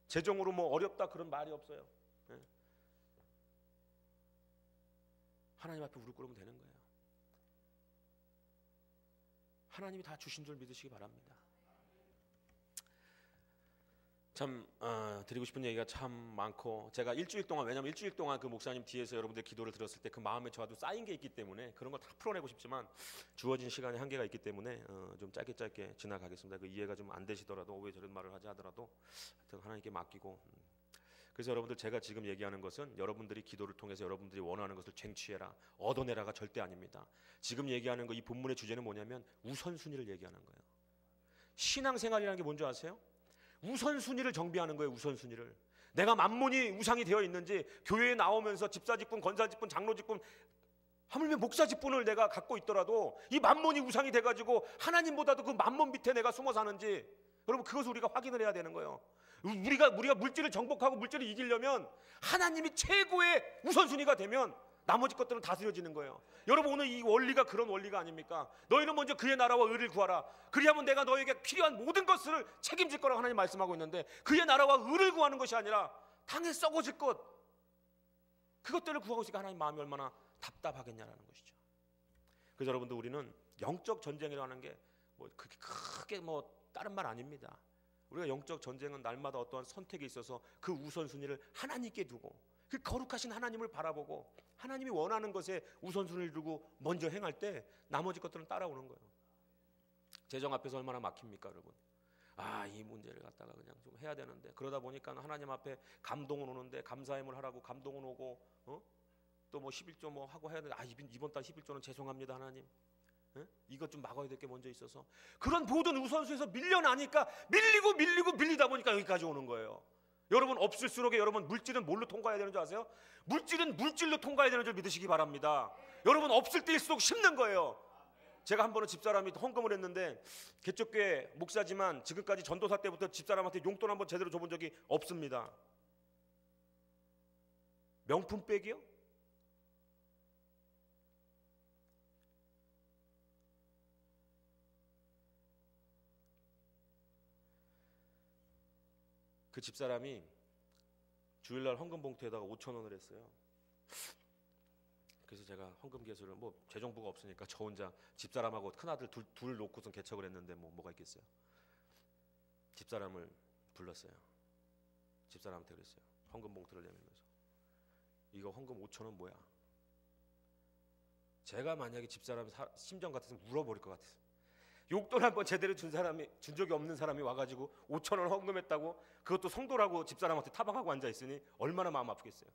재정으로 뭐 어렵다 그런 말이 없어요. 하나님 앞에 무릎 꿇으면 되는 거예요. 하나님이 다 주신 줄 믿으시기 바랍니다. 참 드리고 싶은 얘기가 참 많고 제가 왜냐면 일주일 동안 그 목사님 뒤에서 여러분들 기도를 들었을 때 그 마음에 저도 쌓인 게 있기 때문에 그런 걸 다 풀어내고 싶지만 주어진 시간에 한계가 있기 때문에 좀 짧게 지나가겠습니다. 그 이해가 좀 안 되시더라도 왜 저런 말을 하지 하더라도 하여튼 하나님께 맡기고 그래서 여러분들 제가 지금 얘기하는 것은 여러분들이 기도를 통해서 여러분들이 원하는 것을 쟁취해라 얻어내라가 절대 아닙니다. 지금 얘기하는 거 이 본문의 주제는 뭐냐면 우선순위를 얘기하는 거예요. 신앙생활이라는 게 뭔지 아세요? 우선순위를 정비하는 거예요. 우선순위를. 내가 만문이 우상이 되어 있는지 교회에 나오면서 집사직분, 권사직분, 장로직분 하물며 목사 직분을 내가 갖고 있더라도 이 만몬이 우상이 돼가지고 하나님보다도 그 만몬 밑에 내가 숨어 사는지, 여러분 그것을 우리가 확인을 해야 되는 거예요. 우리가 물질을 정복하고 물질을 이기려면 하나님이 최고의 우선순위가 되면 나머지 것들은 다스려지는 거예요. 여러분 오늘 이 원리가 그런 원리가 아닙니까? 너희는 먼저 그의 나라와 의를 구하라. 그리하면 내가 너에게 필요한 모든 것을 책임질 거라고 하나님 말씀하고 있는데, 그의 나라와 의를 구하는 것이 아니라 땅에 썩어질 것, 그것들을 구하고 있으니까 하나님 마음이 얼마나 답답하겠냐라는 것이죠. 그래서 여러분들 우리는 영적 전쟁이라는 게 뭐 그렇게 크게 뭐 다른 말 아닙니다. 우리가 영적 전쟁은 날마다 어떠한 선택에 있어서 그 우선순위를 하나님께 두고 그 거룩하신 하나님을 바라보고 하나님이 원하는 것에 우선순위를 두고 먼저 행할 때 나머지 것들은 따라오는 거예요. 재정 앞에서 얼마나 막힙니까 여러분. 이 문제를 갖다가 그냥 좀 해야 되는데, 그러다 보니까 하나님 앞에 감동은 오는데 감사함을 하라고 감동은 오고, 또 뭐 11조 뭐 하고 해야 되는데, 이번 달 11조는 죄송합니다 하나님, 이것 좀 막아야 될 게 먼저 있어서, 그런 모든 우선순위에서 밀려나니까 밀리다 보니까 여기까지 오는 거예요. 여러분 없을수록에 여러분 물질은 뭘로 통과해야 되는 줄 아세요? 물질은 물질로 통과해야 되는 줄 믿으시기 바랍니다. 여러분 없을 때일수록 심는 거예요. 제가 한 번은 집사람이 헌금을 했는데, 개척교회 목사지만 지금까지 전도사 때부터 집사람한테 용돈 한번 제대로 줘본 적이 없습니다. 명품백이요? 그 집사람이 주일날 헌금 봉투에다가 5,000원을 했어요. 그래서 제가 헌금 개수를 뭐 재정부가 없으니까 저 혼자 집사람하고 큰아들 둘 놓고선 개척을 했는데 뭐가 있겠어요. 집사람을 불렀어요. 집사람한테 그랬어요. 헌금 봉투를 내밀면서, 이거 헌금 5,000원 뭐야? 제가 만약에 집사람 심정 같았으면 울어버릴 것 같았어요. 용돈 한번 제대로 준 적이 없는 사람이 와가지고 5,000원 헌금했다고, 그것도 성도라고 집사람한테 타박하고 앉아있으니 얼마나 마음 아프겠어요.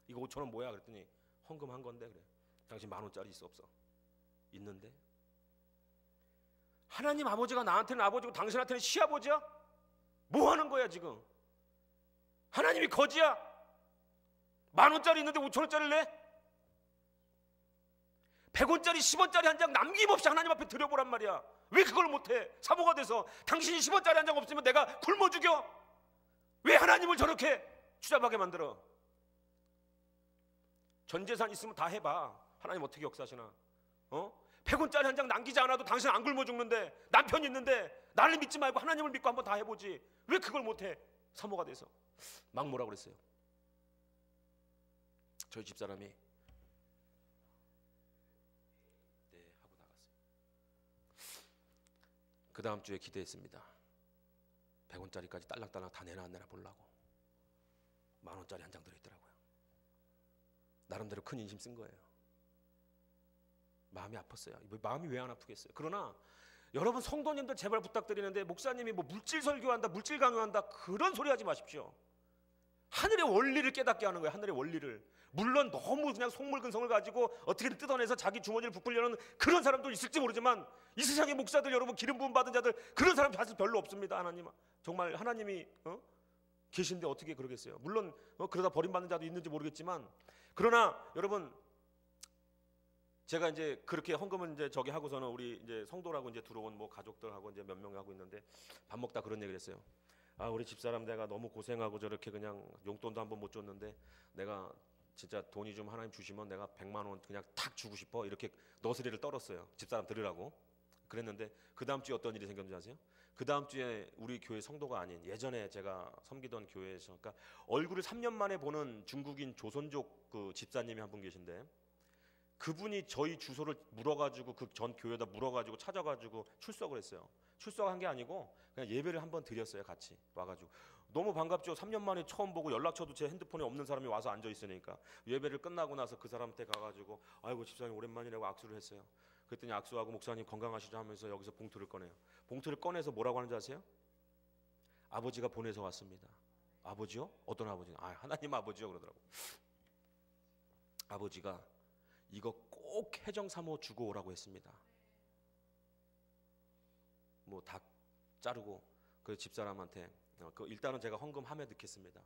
이거 5,000원 뭐야? 그랬더니 헌금한 건데, 그래. 당신 10,000원짜리 있어 없어? 있는데. 하나님 아버지가 나한테는 아버지고 당신한테는 시아버지야? 뭐 하는 거야 지금? 하나님이 거지야? 10,000원짜리 있는데 5,000원짜리를 내? 100원짜리 10원짜리 한 장 남김없이 하나님 앞에 드려보란 말이야. 왜 그걸 못해? 사모가 돼서 당신이 10원짜리 한 장 없으면 내가 굶어 죽여? 왜 하나님을 저렇게 추잡하게 만들어? 전 재산 있으면 다 해봐. 하나님 어떻게 역사하시나? 100원짜리 한 장 남기지 않아도 당신 안 굶어 죽는데, 남편 있는데 나를 믿지 말고 하나님을 믿고 한번 다 해보지. 왜 그걸 못해? 사모가 돼서 막 뭐라 그랬어요. 저희 집사람이 네 하고 나갔어요. 그 다음 주에 기대했습니다. 100원짜리까지 딸랑딸랑 다 내나 안 내나 보려고. 10,000원짜리 한 장 들어있더라고요. 나름대로 큰 인심 쓴 거예요. 마음이 아팠어요. 마음이 왜 안 아프겠어요? 그러나 여러분 성도님들 제발 부탁드리는데, 목사님이 뭐 물질 설교한다, 물질 강요한다, 그런 소리 하지 마십시오. 하늘의 원리를 깨닫게 하는 거예요. 하늘의 원리를. 물론 너무 그냥 속물근성을 가지고 어떻게든 뜯어내서 자기 주머니를 부풀려는 그런 사람도 있을지 모르지만, 이 세상의 목사들 여러분 기름 부음 받은 자들, 그런 사람 사실 별로 없습니다. 하나님 정말 하나님이 계신데 어떻게 그러겠어요? 물론 그러다 버림받는 자도 있는지 모르겠지만, 그러나 여러분 제가 이제 그렇게 헌금을 이제 저기 하고서는 우리 이제 성도라고 이제 들어온 뭐 가족들하고 이제 몇 명 하고 있는데, 밥 먹다 그런 얘기를 했어요. 우리 집사람 내가 너무 고생하고 저렇게 그냥 용돈도 한번 못 줬는데, 내가 진짜 돈이 좀 하나님 주시면 내가 100만 원 그냥 탁 주고 싶어, 이렇게 너스레를 떨었어요. 집사람 들으라고. 그랬는데 그 다음 주에 어떤 일이 생겼는지 아세요? 그 다음 주에 우리 교회 성도가 아닌 예전에 제가 섬기던 교회에서, 그러니까 얼굴을 3년 만에 보는 중국인 조선족 그 집사님이 한 분 계신데, 그분이 저희 주소를 물어가지고 그 전 교회에다 물어가지고 찾아가지고 출석을 했어요. 출석한 게 아니고 그냥 예배를 한번 드렸어요. 같이 와가지고. 너무 반갑죠. 3년 만에 처음 보고 연락처도 제 핸드폰에 없는 사람이 와서 앉아 있으니까. 예배를 끝나고 나서 그 사람한테 가가지고, 아이고 집사님 오랜만이라고 악수를 했어요. 그랬더니 악수하고, 목사님 건강하시죠 하면서 여기서 봉투를 꺼내요. 봉투를 꺼내서 뭐라고 하는지 아세요? 아버지가 보내서 왔습니다. 아버지요? 어떤 아버지? 하나님 아버지요 그러더라고. 아버지가 이거 꼭 해정 사모 주고 오라고 했습니다. 뭐 다 자르고 그 집사람한테 일단은 제가 헌금 함에 넣겠습니다.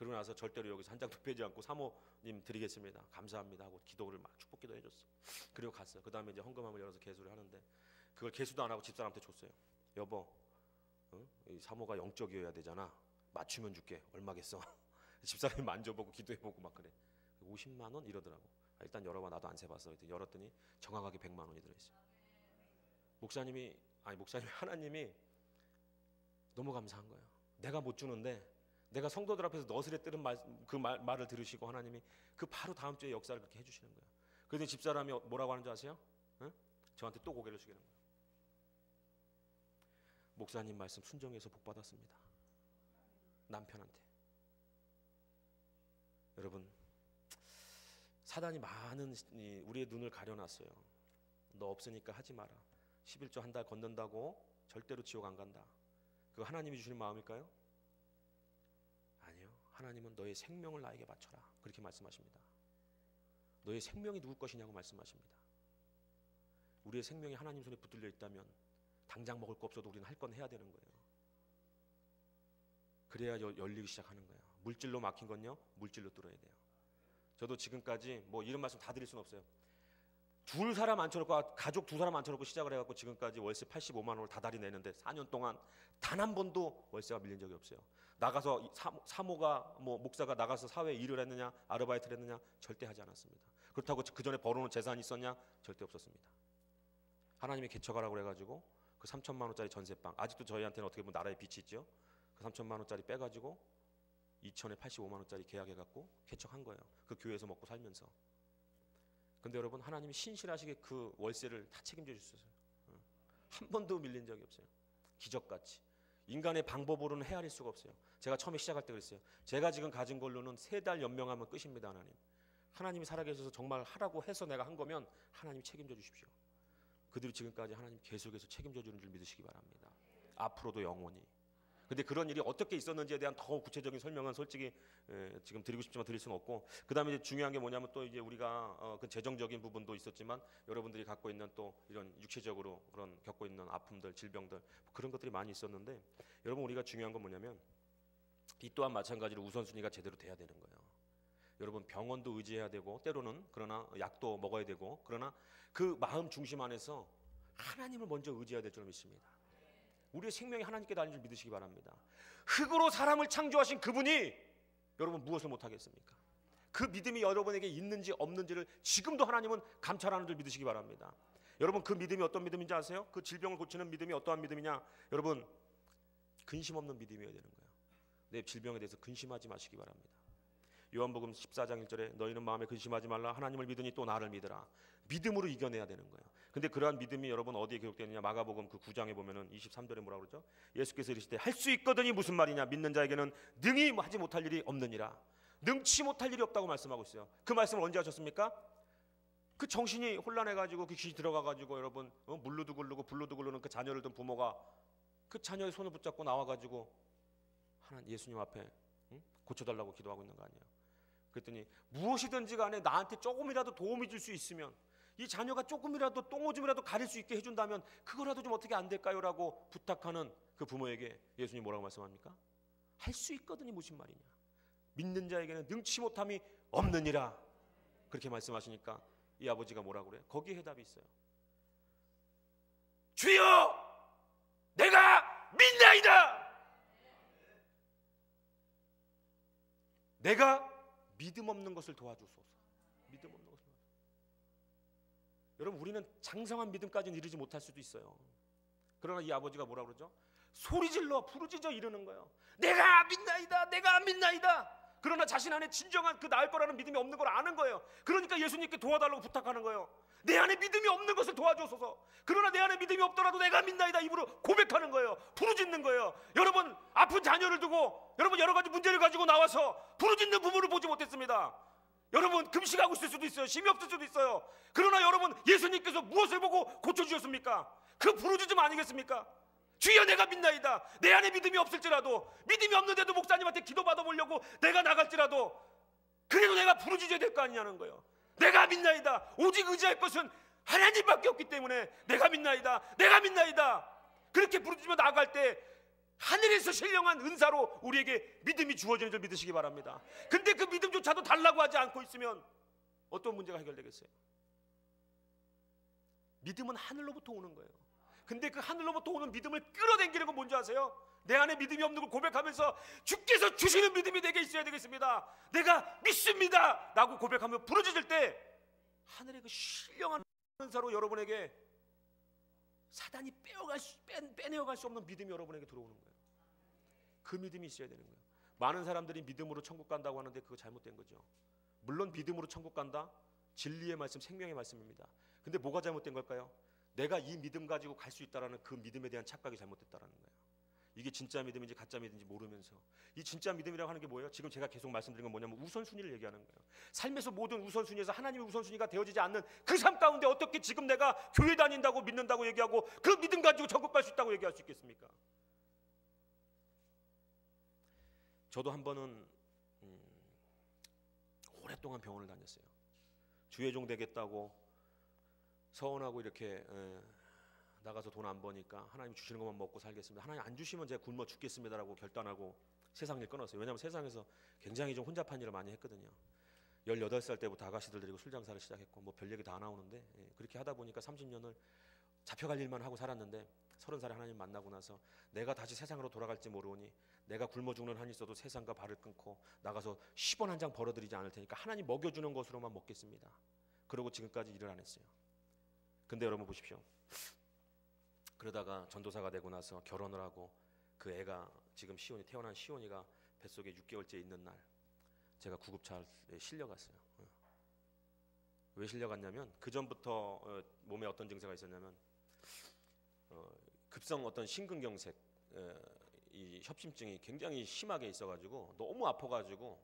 그러고 나서 절대로 여기서 한 장도 빼지 않고 사모님 드리겠습니다, 감사합니다 하고 기도를 막 축복기도 해줬어. 그리고 갔어요. 그 다음에 이제 헌금함을 열어서 개수를 하는데 그걸 개수도 안 하고 집사람한테 줬어요. 여보, 이 사모가 영적이어야 되잖아. 맞추면 줄게. 얼마겠어? 집사람이 만져보고 기도해보고 막 그래. 50만 원 이러더라고. 일단 열어봐. 나도 안 세봤어. 열었더니 정확하게 100만 원이 들어있어요. 목사님 하나님이 너무 감사한 거예요. 내가 못 주는데 내가 성도들 앞에서 너스레 뜨는 말을 들으시고 하나님이 그 바로 다음 주에 역사를 그렇게 해주시는 거예요. 그런데 집사람이 뭐라고 하는 줄 아세요? 응? 저한테 또 고개를 숙이는 거예요. 목사님 말씀 순종해서 복 받았습니다. 남편한테. 여러분, 사단이 많은 우리의 눈을 가려놨어요. 너 없으니까 하지 마라. 11조 한 달 건넌다고 절대로 지옥 안 간다. 그거 하나님이 주시는 마음일까요? 아니요. 하나님은 너의 생명을 나에게 바쳐라. 그렇게 말씀하십니다. 너의 생명이 누구 것이냐고 말씀하십니다. 우리의 생명이 하나님 손에 붙들려 있다면 당장 먹을 거 없어도 우리는 할 건 해야 되는 거예요. 그래야 열리기 시작하는 거예요. 물질로 막힌 건요, 물질로 뚫어야 돼요. 저도 지금까지 뭐 이런 말씀 다 드릴 수는 없어요. 둘 사람 앉혀놓고, 가족 두 사람 앉혀놓고 시작을 해갖고 지금까지 월세 85만 원을 다달이 내는데 4년 동안 단 한 번도 월세가 밀린 적이 없어요. 나가서 사모가 뭐 목사가 나가서 사회에 일을 했느냐, 아르바이트를 했느냐, 절대 하지 않았습니다. 그렇다고 그 전에 벌어놓은 재산이 있었냐? 절대 없었습니다. 하나님이 개척하라고 그래가지고 그 3천만 원짜리 전세방, 아직도 저희한테는 어떻게 보면 나라의 빚이 있죠. 그 3천만 원짜리 빼가지고 2천에 85만 원짜리 계약해갖고 개척한 거예요. 그 교회에서 먹고 살면서. 근데 여러분, 하나님이 신실하시게 그 월세를 다 책임져 주셨어요. 한 번도 밀린 적이 없어요. 기적같이. 인간의 방법으로는 헤아릴 수가 없어요. 제가 처음에 시작할 때 그랬어요. 제가 지금 가진 걸로는 3달 연명하면 끝입니다. 하나님. 하나님이 살아계셔서 정말 하라고 해서 내가 한 거면 하나님이 책임져 주십시오. 그들이 지금까지 하나님 계속해서 책임져 주는 줄 믿으시기 바랍니다. 앞으로도 영원히. 근데 그런 일이 어떻게 있었는지에 대한 더 구체적인 설명은 솔직히 지금 드리고 싶지만 드릴 수는 없고, 그 다음에 이제 중요한 게 뭐냐면 또 이제 우리가 그 재정적인 부분도 있었지만 여러분들이 갖고 있는 또 이런 육체적으로 그런 겪고 있는 아픔들, 질병들, 그런 것들이 많이 있었는데, 여러분 우리가 중요한 건 뭐냐면 이 또한 마찬가지로 우선순위가 제대로 돼야 되는 거예요. 여러분, 병원도 의지해야 되고 때로는 그러나 약도 먹어야 되고, 그러나 그 마음 중심 안에서 하나님을 먼저 의지해야 될 줄 믿습니다. 우리의 생명이 하나님께 달린 줄 믿으시기 바랍니다. 흙으로 사람을 창조하신 그분이 여러분 무엇을 못하겠습니까? 그 믿음이 여러분에게 있는지 없는지를 지금도 하나님은 감찰하는 줄 믿으시기 바랍니다. 여러분, 그 믿음이 어떤 믿음인지 아세요? 그 질병을 고치는 믿음이 어떠한 믿음이냐? 여러분, 근심 없는 믿음이어야 되는 거예요. 내 질병에 대해서 근심하지 마시기 바랍니다. 요한복음 14장 1절에 너희는 마음에 근심하지 말라. 하나님을 믿으니 또 나를 믿으라. 믿음으로 이겨내야 되는 거예요. 근데 그러한 믿음이 여러분 어디에 기록되느냐? 마가복음 그 9장에 보면은 23절에 뭐라고 그러죠? 예수께서 이르시되 할 수 있거든이 무슨 말이냐? 믿는 자에게는 능히 하지 못할 일이 없느니라. 능치 못할 일이 없다고 말씀하고 있어요. 그 말씀을 언제 하셨습니까? 그 정신이 혼란해가지고 그 귀신이 들어가가지고 여러분 물로도 굴르고 불로도 굴르는 그 자녀를 둔 부모가 그 자녀의 손을 붙잡고 나와가지고 하나님 예수님 앞에 고쳐달라고 기도하고 있는 거 아니에요? 그랬더니 무엇이든지 간에 나한테 조금이라도 도움이 줄 수 있으면, 이 자녀가 조금이라도 똥오줌이라도 가릴 수 있게 해준다면 그거라도 좀 어떻게 안 될까요? 라고 부탁하는 그 부모에게 예수님 뭐라고 말씀합니까? 할 수 있거든이 무슨 말이냐? 믿는 자에게는 능치 못함이 없느니라. 그렇게 말씀하시니까 이 아버지가 뭐라고 그래요? 거기에 해답이 있어요. 주여, 내가 믿나이다. 내가 믿음 없는 것을 도와주소서. 믿음 없는 것을. 여러분, 우리는 장성한 믿음까지는 이르지 못할 수도 있어요. 그러나 이 아버지가 뭐라 그러죠? 소리질러 부르짖어 이르는 거예요. 내가 믿나이다, 내가 믿나이다. 그러나 자신 안에 진정한 그 나을 거라는 믿음이 없는 걸 아는 거예요. 그러니까 예수님께 도와달라고 부탁하는 거예요. 내 안에 믿음이 없는 것을 도와주소서. 그러나 내 안에 믿음이 없더라도 내가 믿나이다 입으로 고백하는 거예요. 부르짖는 거예요. 여러분, 아픈 자녀를 두고 여러분 여러 가지 문제를 가지고 나와서 부르짖는 부모를 보지 못했습니다. 여러분, 금식하고 있을 수도 있어요. 힘이 없을 수도 있어요. 그러나 여러분, 예수님께서 무엇을 보고 고쳐주셨습니까? 그 부르짖음 아니겠습니까? 주여, 내가 믿나이다. 내 안에 믿음이 없을지라도, 믿음이 없는데도 목사님한테 기도 받아보려고 내가 나갈지라도 그래도 내가 부르짖어야 될 거 아니냐는 거예요. 내가 믿나이다. 오직 의지할 것은 하나님밖에 없기 때문에 내가 믿나이다, 내가 믿나이다. 그렇게 부르짖으며 나아갈 때 하늘에서 신령한 은사로 우리에게 믿음이 주어지는 줄 믿으시기 바랍니다. 근데 그 믿음조차도 달라고 하지 않고 있으면 어떤 문제가 해결되겠어요? 믿음은 하늘로부터 오는 거예요. 근데 그 하늘로부터 오는 믿음을 끌어당기는 건 뭔지 아세요? 내 안에 믿음이 없는 걸 고백하면서 주께서 주시는 믿음이 내게 있어야 되겠습니다. 내가 믿습니다 라고 고백하며 부르짖을 때 하늘의 그 신령한 은사로 여러분에게 사단이 빼내어갈 수 없는 믿음이 여러분에게 들어오는 거예요. 그 믿음이 있어야 되는 거예요. 많은 사람들이 믿음으로 천국 간다고 하는데 그거 잘못된 거죠. 물론 믿음으로 천국 간다, 진리의 말씀, 생명의 말씀입니다. 근데 뭐가 잘못된 걸까요? 내가 이 믿음 가지고 갈 수 있다라는 그 믿음에 대한 착각이 잘못됐다라는 거예요. 이게 진짜 믿음인지 가짜 믿음인지 모르면서, 이 진짜 믿음이라고 하는 게 뭐예요? 지금 제가 계속 말씀드린 건 뭐냐면 우선순위를 얘기하는 거예요. 삶에서 모든 우선순위에서 하나님의 우선순위가 되어지지 않는 그 삶 가운데 어떻게 지금 내가 교회 다닌다고 믿는다고 얘기하고 그 믿음 가지고 천국 갈 수 있다고 얘기할 수 있겠습니까? 저도 한 번은 오랫동안 병원을 다녔어요. 주의종 되겠다고 서원하고 이렇게 나가서 돈 안 버니까 하나님 주시는 것만 먹고 살겠습니다. 하나님 안 주시면 제가 굶어 죽겠습니다라고 결단하고 세상 일 끊었어요. 왜냐하면 세상에서 굉장히 좀 혼잡한 일을 많이 했거든요. 18살 때부터 아가씨들 데리고 술 장사를 시작했고 뭐 별 얘기 다 나오는데, 그렇게 하다 보니까 30년을 잡혀갈 일만 하고 살았는데 30살에 하나님 만나고 나서 내가 다시 세상으로 돌아갈지 모르니 내가 굶어 죽는 한이 있어도 세상과 발을 끊고 나가서 10원 한 장 벌어들이지 않을 테니까 하나님 먹여주는 것으로만 먹겠습니다. 그러고 지금까지 일을 안 했어요. 근데 여러분 보십시오. 그러다가 전도사가 되고 나서 결혼을 하고 그 애가 지금 태어난 시온이가 뱃속에 6개월째 있는 날 제가 구급차에 실려갔어요. 왜 실려갔냐면 그 전부터 몸에 어떤 증세가 있었냐면 급성 어떤 심근경색, 이 협심증이 굉장히 심하게 있어가지고 너무 아파가지고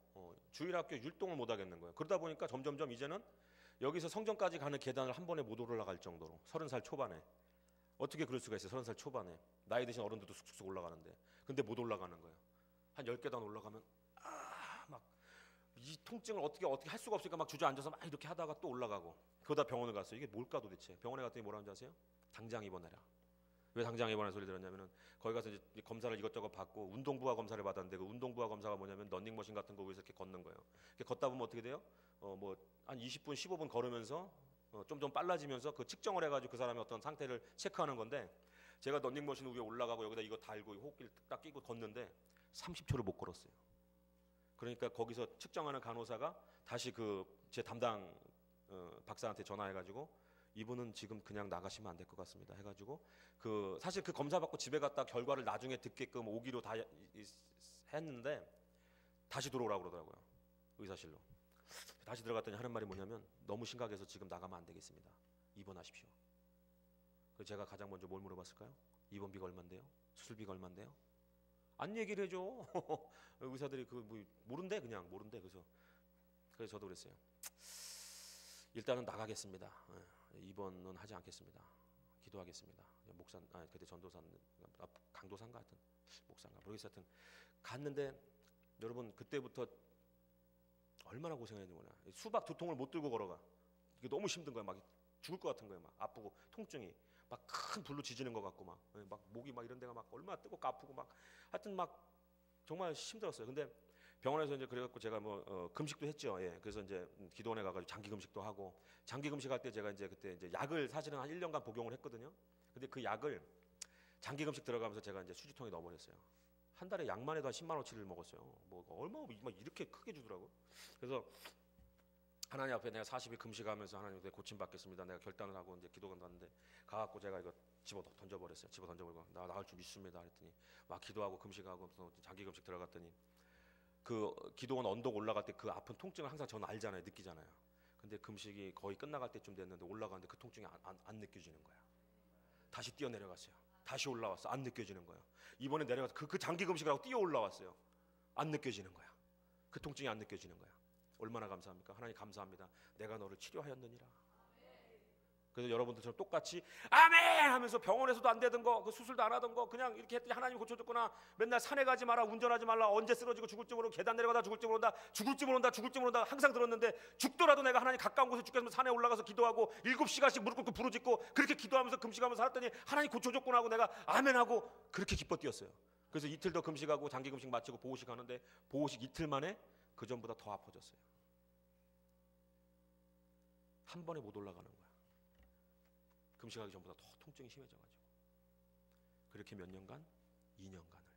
주일학교 율동을 못 하겠는 거예요. 그러다 보니까 점점점 이제는 여기서 성전까지 가는 계단을 한 번에 못 올라갈 정도로 30살 초반에. 어떻게 그럴 수가 있어요? 30살 초반에 나이 드신 어른들도 쑥쑥 올라가는데 근데 못 올라가는 거예요. 한 10계단 올라가면 막 이 통증을 어떻게 할 수가 없으니까 막 주저앉아서 막 이렇게 하다가 또 올라가고. 그러다 병원을 갔어요. 이게 뭘까 도대체. 병원에 갔더니 뭐라는지 아세요? 당장 입원해라. 왜 당장 입원하는 소리 들었냐면은 거기 가서 이제 검사를 이것저것 받고 운동부하 검사를 받았는데 그 운동부하 검사가 뭐냐면 런닝머신 같은 거 위에서 이렇게 걷는 거예요. 이렇게 걷다 보면 어떻게 돼요? 뭐 한 20분 15분 걸으면서 좀 빨라지면서 그 측정을 해가지고 그 사람의 어떤 상태를 체크하는 건데, 제가 런닝머신 위에 올라가고 여기다 이거 달고 호흡기를 딱 끼고 걷는데 30초를 못 걸었어요. 그러니까 거기서 측정하는 간호사가 다시 그 제 담당 박사한테 전화해가지고 이분은 지금 그냥 나가시면 안 될 것 같습니다 해가지고 사실 그 검사 받고 집에 갔다 결과를 나중에 듣게끔 오기로 다 했는데 다시 들어오라고 그러더라고요. 의사실로 다시 들어갔더니 하는 말이 뭐냐면 너무 심각해서 지금 나가면 안 되겠습니다. 입원하십시오. 그래서 제가 가장 먼저 뭘 물어봤을까요? 입원비가 얼만데요? 수술비가 얼만데요? 안 얘기를 해줘. 의사들이 뭐 모른대. 그래서 저도 그랬어요. 일단은 나가겠습니다. 입원은 하지 않겠습니다. 기도하겠습니다. 그때 전도사, 강도사인가 하여튼 목사인가 모르겠어요. 하여튼 갔는데 여러분 그때부터 얼마나 고생했는 거냐. 수박 2통을 못 들고 걸어가. 이게 너무 힘든 거야. 막 죽을 것 같은 거야. 막 아프고 통증이 막 큰 불로 지지는 것 같고 막 목이 막 이런 데가 막 얼마나 뜨겁고 아프고 막 하여튼 막 정말 힘들었어요. 근데 병원에서 이제 그래갖고 제가 금식도 했죠. 그래서 이제 기도원에 가가지고 장기 금식도 하고, 장기 금식할 때 제가 이제 그때 이제 약을 사실은 한 1년간 복용을 했거든요. 근데 그 약을 장기 금식 들어가면서 제가 이제 수지통에 넣어버렸어요. 한 달에 약만 해도 한 10만 원치를 먹었어요. 뭐 얼마나 막 이렇게 크게 주더라고. 그래서 하나님 앞에 내가 40일 금식하면서 하나님 내가 고침받겠습니다. 내가 결단을 하고 이제 기도관 갔는데 가갖고 제가 이거 집어 던져버렸어요. 집어 던져버리고 나 나갈 줄 믿습니다. 그랬더니 막 기도하고 금식하고 장기 금식 들어갔더니 그 기도원 언덕 올라갈 때 그 아픈 통증을 항상 저는 알잖아요. 느끼잖아요. 근데 금식이 거의 끝나갈 때쯤 됐는데 올라가는데 그 통증이 안 느껴지는 거야. 다시 뛰어 내려갔어요. 다시 올라왔어. 안 느껴지는 거야. 이번에 내려가서 그 장기 금식을 하고 뛰어 올라왔어요. 안 느껴지는 거야. 그 통증이 안 느껴지는 거야. 얼마나 감사합니까? 하나님 감사합니다. 내가 너를 치료하였느니라. 그래서 여러분들처럼 똑같이 아멘 하면서 병원에서도 안 되던 거, 그 수술도 안 하던 거 그냥 이렇게 했더니 하나님이 고쳐줬구나. 맨날 산에 가지 마라, 운전하지 말라, 언제 쓰러지고 죽을지 모르고 계단 내려가다 죽을지 모른다 항상 들었는데 죽더라도 내가 하나님 가까운 곳에 죽겠으면 산에 올라가서 기도하고 7시간씩 무릎 꿇고 부르짖고 그렇게 기도하면서 금식하면서 살았더니 하나님 고쳐줬구나 하고 내가 아멘 하고 그렇게 기뻐 뛰었어요. 그래서 이틀 더 금식하고 장기 금식 마치고 보호식 하는데 보호식 이틀 만에 그 전보다 더 아파졌어요. 한 번에 못 올라가는 거야. 금식하기 전보다 더 통증이 심해져가지고. 그렇게 몇 년간? 2년간을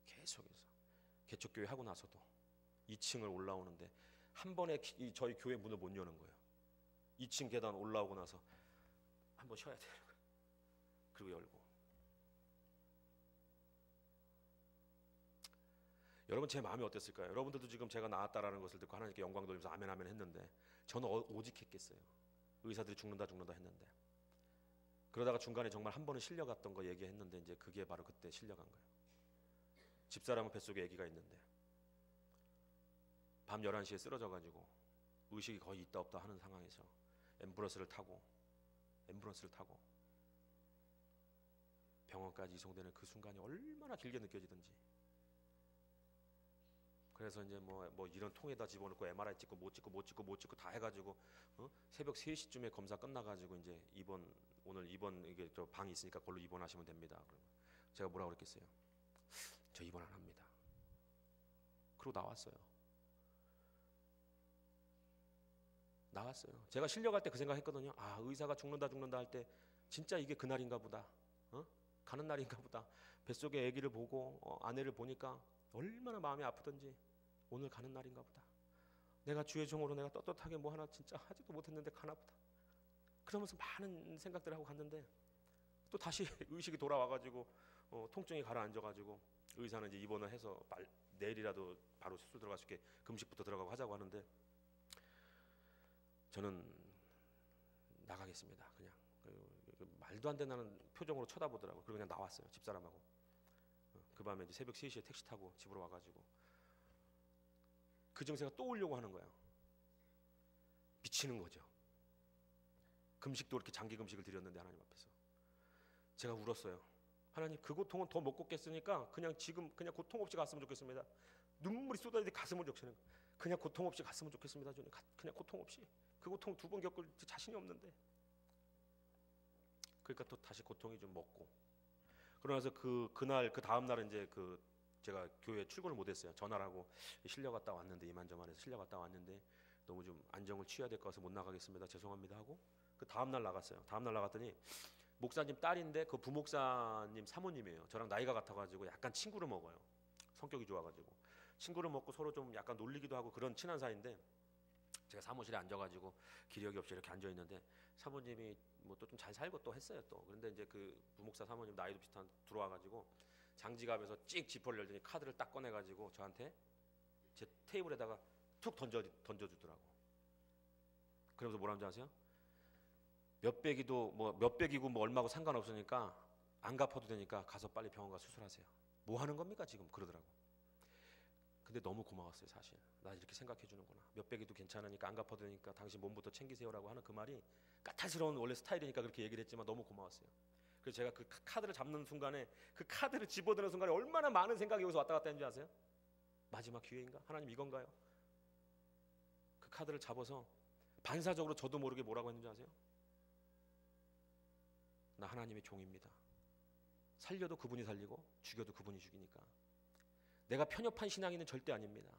계속해서 개척교회 하고 나서도 2층을 올라오는데 한 번에 저희 교회 문을 못 여는 거예요. 2층 계단 올라오고 나서 한번 쉬어야 돼요. 그리고 열고. 여러분 제 마음이 어땠을까요? 여러분들도 지금 제가 나았다라는 것을 듣고 하나님께 영광 돌리면서 아멘 아멘 했는데 저는 오직했겠어요. 의사들이 죽는다 했는데 그러다가 중간에 정말 한 번은 실려갔던 거 얘기했는데 이제 그게 바로 그때 실려간 거예요. 집사람은 뱃속에 아기가 있는데 밤 11시에 쓰러져가지고 의식이 거의 있다 없다 하는 상황에서 앰뷸런스를 타고 병원까지 이송되는 그 순간이 얼마나 길게 느껴지든지. 그래서 이제 뭐 이런 통에다 집어넣고 MRI 찍고 못 찍고 다 해가지고 새벽 3시쯤에 검사 끝나가지고 이제 오늘 입원 이게 저 방이 있으니까 그걸로 입원하시면 됩니다. 제가 뭐라고 그랬겠어요? 저 입원 안 합니다. 그러고 나왔어요. 제가 실려갈 때 그 생각했거든요. 아, 의사가 죽는다 할 때 진짜 이게 그날인가 보다. 가는 날인가 보다. 뱃속에 아기를 보고 아내를 보니까 얼마나 마음이 아프던지 오늘 가는 날인가 보다. 내가 주의 종으로 내가 떳떳하게 뭐 하나 진짜 하지도 못했는데 가나 보다. 그러면서 많은 생각들을 하고 갔는데 또 다시 의식이 돌아와가지고 통증이 가라앉아가지고 의사는 이제 입원을 해서 내일이라도 바로 수술 들어갈 수 있게 금식부터 들어가고 하자고 하는데 저는 나가겠습니다. 그냥 말도 안 되는 표정으로 쳐다보더라고요. 그리고 그냥 나왔어요. 집사람하고. 그 밤에 이제 새벽 3시에 택시 타고 집으로 와가지고 그 증세가 또 오려고 하는 거예요. 미치는 거죠. 금식도 이렇게 장기 금식을 드렸는데 하나님 앞에서 제가 울었어요. 하나님, 그 고통은 더 못 걷겠으니까 그냥 지금 그냥 고통 없이 갔으면 좋겠습니다. 눈물이 쏟아지듯 가슴을 적시는 거예요. 그냥 고통 없이 갔으면 좋겠습니다. 주님, 그냥 고통 없이. 그 고통 2번 겪을 자신이 없는데. 그러니까 또 다시 고통이 좀 먹고. 그러면서 그날 그 다음 날은 이제 제가 교회 출근을 못했어요. 전화를 하고 실려갔다 왔는데 이만저만해서 실려갔다 왔는데 너무 좀 안정을 취해야 될 것 같아서 못 나가겠습니다. 죄송합니다 하고 그 다음 날 나갔어요. 다음 날 나갔더니 목사님 딸인데 그 부목사님 사모님이에요. 저랑 나이가 같아가지고 약간 친구를 먹어요. 성격이 좋아가지고 친구를 먹고 서로 좀 약간 놀리기도 하고 그런 친한 사이인데 제가 사무실에 앉아가지고 기력이 없이 이렇게 앉아 있는데 사모님이 뭐 또 좀 잘 살고 또 했어요 또. 그런데 이제 그 부목사 사모님 나이도 비슷한 들어와가지고 장지갑에서 찍 지퍼를 열더니 카드를 딱 꺼내가지고 저한테 제 테이블에다가 툭 던져주더라고. 그러면서 뭐라는 줄 아세요? 몇 백이고 뭐 얼마고 상관없으니까 안 갚아도 되니까 가서 빨리 병원 가서 수술하세요. 뭐 하는 겁니까 지금? 그러더라고. 근데 너무 고마웠어요. 사실 나 이렇게 생각해 주는구나. 몇 백이도 괜찮으니까 안 갚아도 되니까 당신 몸부터 챙기세요라고 하는 그 말이 까탈스러운 원래 스타일이니까 그렇게 얘기를 했지만 너무 고마웠어요. 그래서 제가 그 카드를 잡는 순간에 그 카드를 집어드는 순간에 얼마나 많은 생각이 여기서 왔다 갔다 했는지 아세요? 마지막 기회인가? 하나님 이건가요? 그 카드를 잡아서 반사적으로 저도 모르게 뭐라고 했는지 아세요? 나 하나님의 종입니다. 살려도 그분이 살리고 죽여도 그분이 죽이니까 내가 편협한 신앙인은 절대 아닙니다.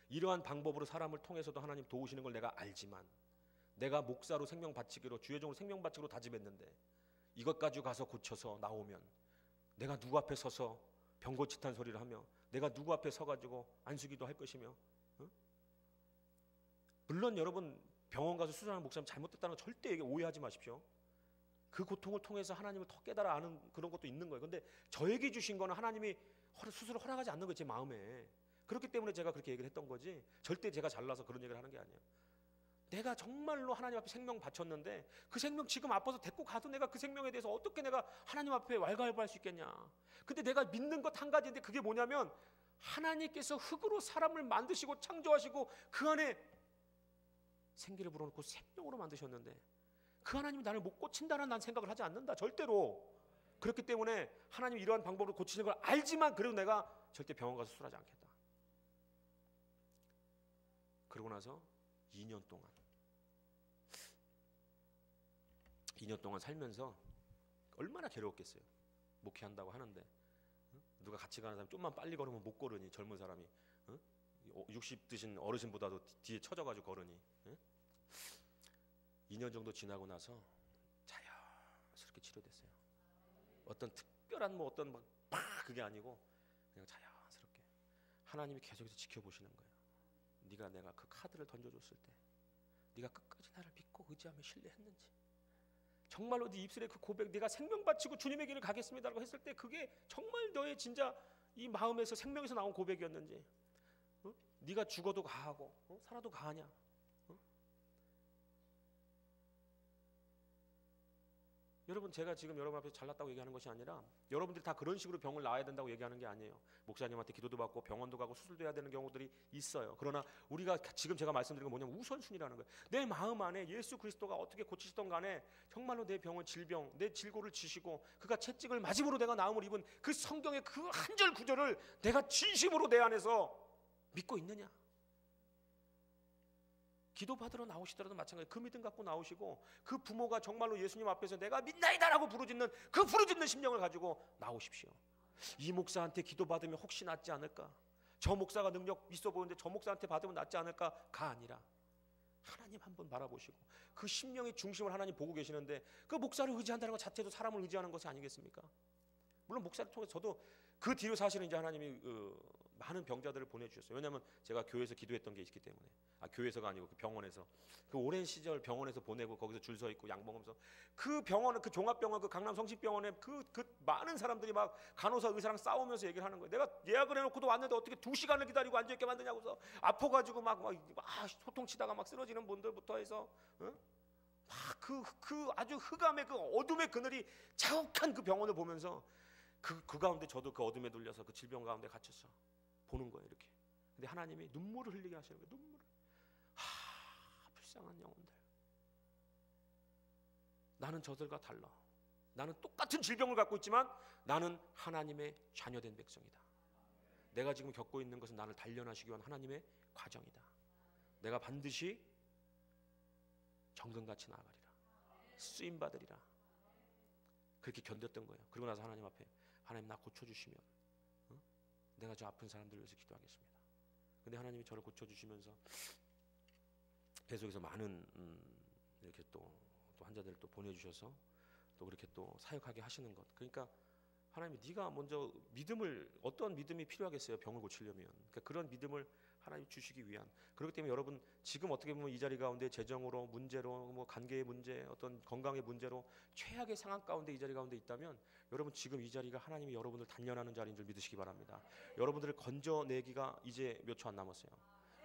이러한 방법으로 사람을 통해서도 하나님 도우시는 걸 내가 알지만 내가 목사로 생명 바치기로 주의 종으로 생명 바치기로 다짐했는데 이것 가지고 가서 고쳐서 나오면 내가 누구 앞에 서서 병고치탄 소리를 하며 내가 누구 앞에 서가지고 안수기도 할 것이며 물론 여러분 병원 가서 수술하는 목사님 잘못됐다는 거 절대 오해하지 마십시오. 그 고통을 통해서 하나님을 더 깨달아 아는 그런 것도 있는 거예요. 근데 저에게 주신 거는 하나님이 수술을 허락하지 않는 거예요. 제 마음에. 그렇기 때문에 제가 그렇게 얘기를 했던 거지 절대 제가 잘나서 그런 얘기를 하는 게 아니에요. 내가 정말로 하나님 앞에 생명 바쳤는데 그 생명 지금 아파서 데리고 가도 내가 그 생명에 대해서 어떻게 내가 하나님 앞에 왈가왈부할 수 있겠냐. 근데 내가 믿는 것 한 가지인데 그게 뭐냐면 하나님께서 흙으로 사람을 만드시고 창조하시고 그 안에 생기를 불어넣고 생명으로 만드셨는데 그 하나님이 나를 못 고친다는 난 생각을 하지 않는다. 절대로. 그렇기 때문에 하나님이 이러한 방법으로 고치는 걸 알지만 그래도 내가 절대 병원 가서 수술하지 않겠다. 그러고 나서 2년 동안 살면서 얼마나 괴로웠겠어요. 목회한다고 하는데 누가 같이 가는 사람이 좀만 빨리 걸으면 못 걸으니 젊은 사람이 60 드신 어르신보다도 뒤에 처져가지고 걸으니 2년 정도 지나고 나서 자연스럽게 치료됐어요. 어떤 특별한 뭐 어떤 막 그게 아니고 그냥 자연스럽게 하나님이 계속해서 지켜보시는 거예요. 네가 내가 그 카드를 던져줬을 때 네가 끝까지 나를 믿고 의지하며 신뢰했는지, 정말로 네 입술에 그 고백, 네가 생명 바치고 주님의 길을 가겠습니다라고 했을 때 그게 정말 너의 진짜 이 마음에서 생명에서 나온 고백이었는지, 네가 죽어도 가하고 살아도 가하냐. 여러분, 제가 지금 여러분 앞에서 잘났다고 얘기하는 것이 아니라 여러분들이 다 그런 식으로 병을 나아야 된다고 얘기하는 게 아니에요. 목사님한테 기도도 받고 병원도 가고 수술도 해야 되는 경우들이 있어요. 그러나 우리가 지금 제가 말씀드린 건 뭐냐면 우선순위라는 거예요. 내 마음 안에 예수 그리스도가 어떻게 고치시던 간에 정말로 내 병을 질병, 내 질고를 지시고 그가 채찍을 맞음으로 내가 나음을 입은 그 성경의 그 한 절 구절을 내가 진심으로 내 안에서 믿고 있느냐. 기도 받으러 나오시더라도 마찬가지, 그 믿음 갖고 나오시고 그 부모가 정말로 예수님 앞에서 내가 믿나이다라고 부르짖는 그 부르짖는 심령을 가지고 나오십시오. 이 목사한테 기도 받으면 혹시 낫지 않을까, 저 목사가 능력 있어 보이는데 저 목사한테 받으면 낫지 않을까가 아니라 하나님 한번 바라보시고 그 심령의 중심을 하나님 보고 계시는데 그 목사를 의지한다는 것 자체도 사람을 의지하는 것이 아니겠습니까? 물론 목사를 통해서 저도 그 뒤로 사실은 이제 하나님이 많은 병자들을 보내주셨어요. 왜냐하면 제가 교회에서 기도했던 게 있기 때문에. 교회에서가 아니고 그 병원에서, 그 오랜 시절 병원에서 보내고 거기서 줄 서 있고 약 먹으면서 그 병원, 그 종합병원, 그 강남 성심병원에 그 많은 사람들이 막 간호사 의사랑 싸우면서 얘기를 하는 거예요. 내가 예약을 해놓고도 왔는데 어떻게 2시간을 기다리고 앉아있게 만드냐고서 아파가지고 막 소통치다가 막 쓰러지는 분들부터 해서 아주 흑암의 그 어둠의 그늘이 자욱한 그 병원을 보면서 그 가운데 저도 그 어둠에 눌려서 그 질병 가운데 갇혀서 보는 거예요, 이렇게. 근데 하나님이 눈물을 흘리게 하시는 거예요. 눈물을. 불쌍한 영혼들. 나는 저들과 달라. 나는 똑같은 질병을 갖고 있지만 나는 하나님의 자녀된 백성이다. 내가 지금 겪고 있는 것은 나를 단련하시기 위한 하나님의 과정이다. 내가 반드시 정금같이 나아가리라. 쓰임받으리라. 그렇게 견뎠던 거예요. 그러고 나서 하나님 앞에, 하나님 나 고쳐주시면 내가 저 아픈 사람들 위해서 기도하겠습니다. 근데 하나님이 저를 고쳐주시면서 계속해서 많은 이렇게 또 환자들을 또 보내주셔서 또 그렇게 또 사역하게 하시는 것. 그러니까 하나님이 네가 먼저 믿음을, 어떤 믿음이 필요하겠어요, 병을 고치려면. 그러니까 그런 믿음을 하나님 주시기 위한. 그렇기 때문에 여러분 지금 어떻게 보면 이 자리 가운데 재정으로 문제로 뭐 관계의 문제, 어떤 건강의 문제로 최악의 상황 가운데 이 자리 가운데 있다면 여러분 지금 이 자리가 하나님이 여러분을 단련하는 자리인 줄 믿으시기 바랍니다. 여러분들을 건져내기가 이제 몇 초 안 남았어요.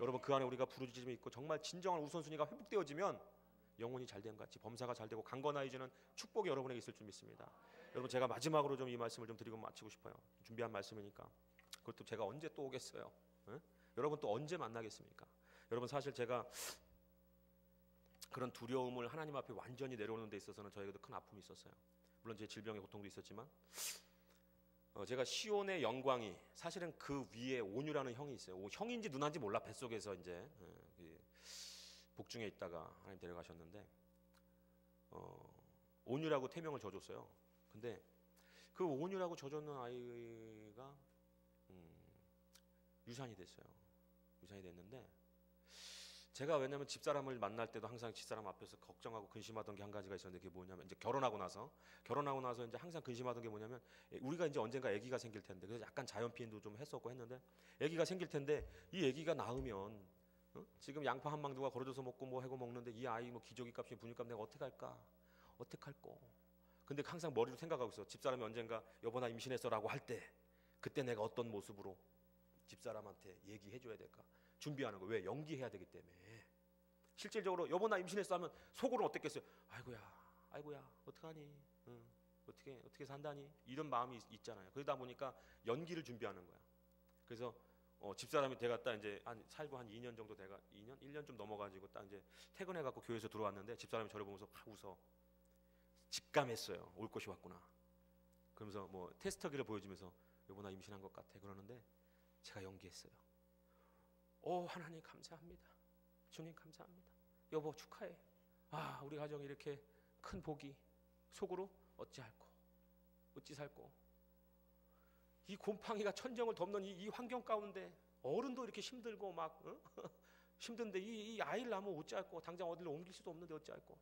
여러분 그 안에 우리가 부르짖음이 있고 정말 진정한 우선순위가 회복되어지면 영혼이 잘된 것 같이 범사가 잘되고 강건하여지는 축복이 여러분에게 있을 줄 믿습니다. 여러분 제가 마지막으로 좀 이 말씀을 좀 드리고 마치고 싶어요. 준비한 말씀이니까. 그것도 제가 언제 또 오겠어요? 에? 여러분 또 언제 만나겠습니까? 여러분 사실 제가 그런 두려움을 하나님 앞에 완전히 내려오는 데 있어서는 저에게도 큰 아픔이 있었어요. 물론 제 질병의 고통도 있었지만 제가 시온의 영광이, 사실은 그 위에 온유라는 형이 있어요. 형인지 누나인지 몰라. 뱃속에서 이제 복중에 있다가 하나님 데려가셨는데 온유라고 태명을 줘줬어요. 근데 그 온유라고 줘줬는 아이가 유산이 됐어요. 유산이 됐는데 제가 왜냐면 집사람을 만날 때도 항상 집사람 앞에서 걱정하고 근심하던 게 한 가지가 있었는데 그게 뭐냐면 이제 결혼하고 나서 이제 항상 근심하던 게 뭐냐면 우리가 이제 언젠가 아기가 생길 텐데, 그래서 약간 자연피임도 좀 했었고 했는데 아기가 생길 텐데 이 아기가 낳으면 지금 양파 한 망 누가 걸어줘서 먹고 뭐 해고 먹는데 이 아이 뭐 기저귀 값이 분유값 내가 어떻게 할까? 어떡할 거? 근데 항상 머리로 생각하고 있어. 집사람이 언젠가 여보 나 임신했어라고 할 때 그때 내가 어떤 모습으로 집사람한테 얘기해줘야 될까? 준비하는 거. 왜? 연기해야 되기 때문에. 실질적으로 여보 나 임신했어 하면 속으로는 어땠겠어요? 아이고야 어떡하니? 어떻게 산다니? 이런 마음이 있잖아요. 그러다 보니까 연기를 준비하는 거야. 그래서 집사람이 내가 딱 이제 살고 한 2년 정도 돼가 1년 좀 넘어가지고 딱 이제 퇴근해갖고 교회에서 들어왔는데 집사람이 저를 보면서 막 웃어. 직감했어요. 올 것이 왔구나. 그러면서 뭐 테스터기를 보여주면서 여보 나 임신한 것 같아 그러는데 제가 연기했어요. 하나님 감사합니다. 주님 감사합니다. 여보 축하해. 우리 가정이 이렇게 큰 복이 속으로 어찌 살고 이 곰팡이가 천정을 덮는 이 환경 가운데 어른도 이렇게 힘들고 막 힘든데 이 아이를 낳으면 어찌할꼬, 당장 어디를 옮길 수도 없는데 어찌할꼬.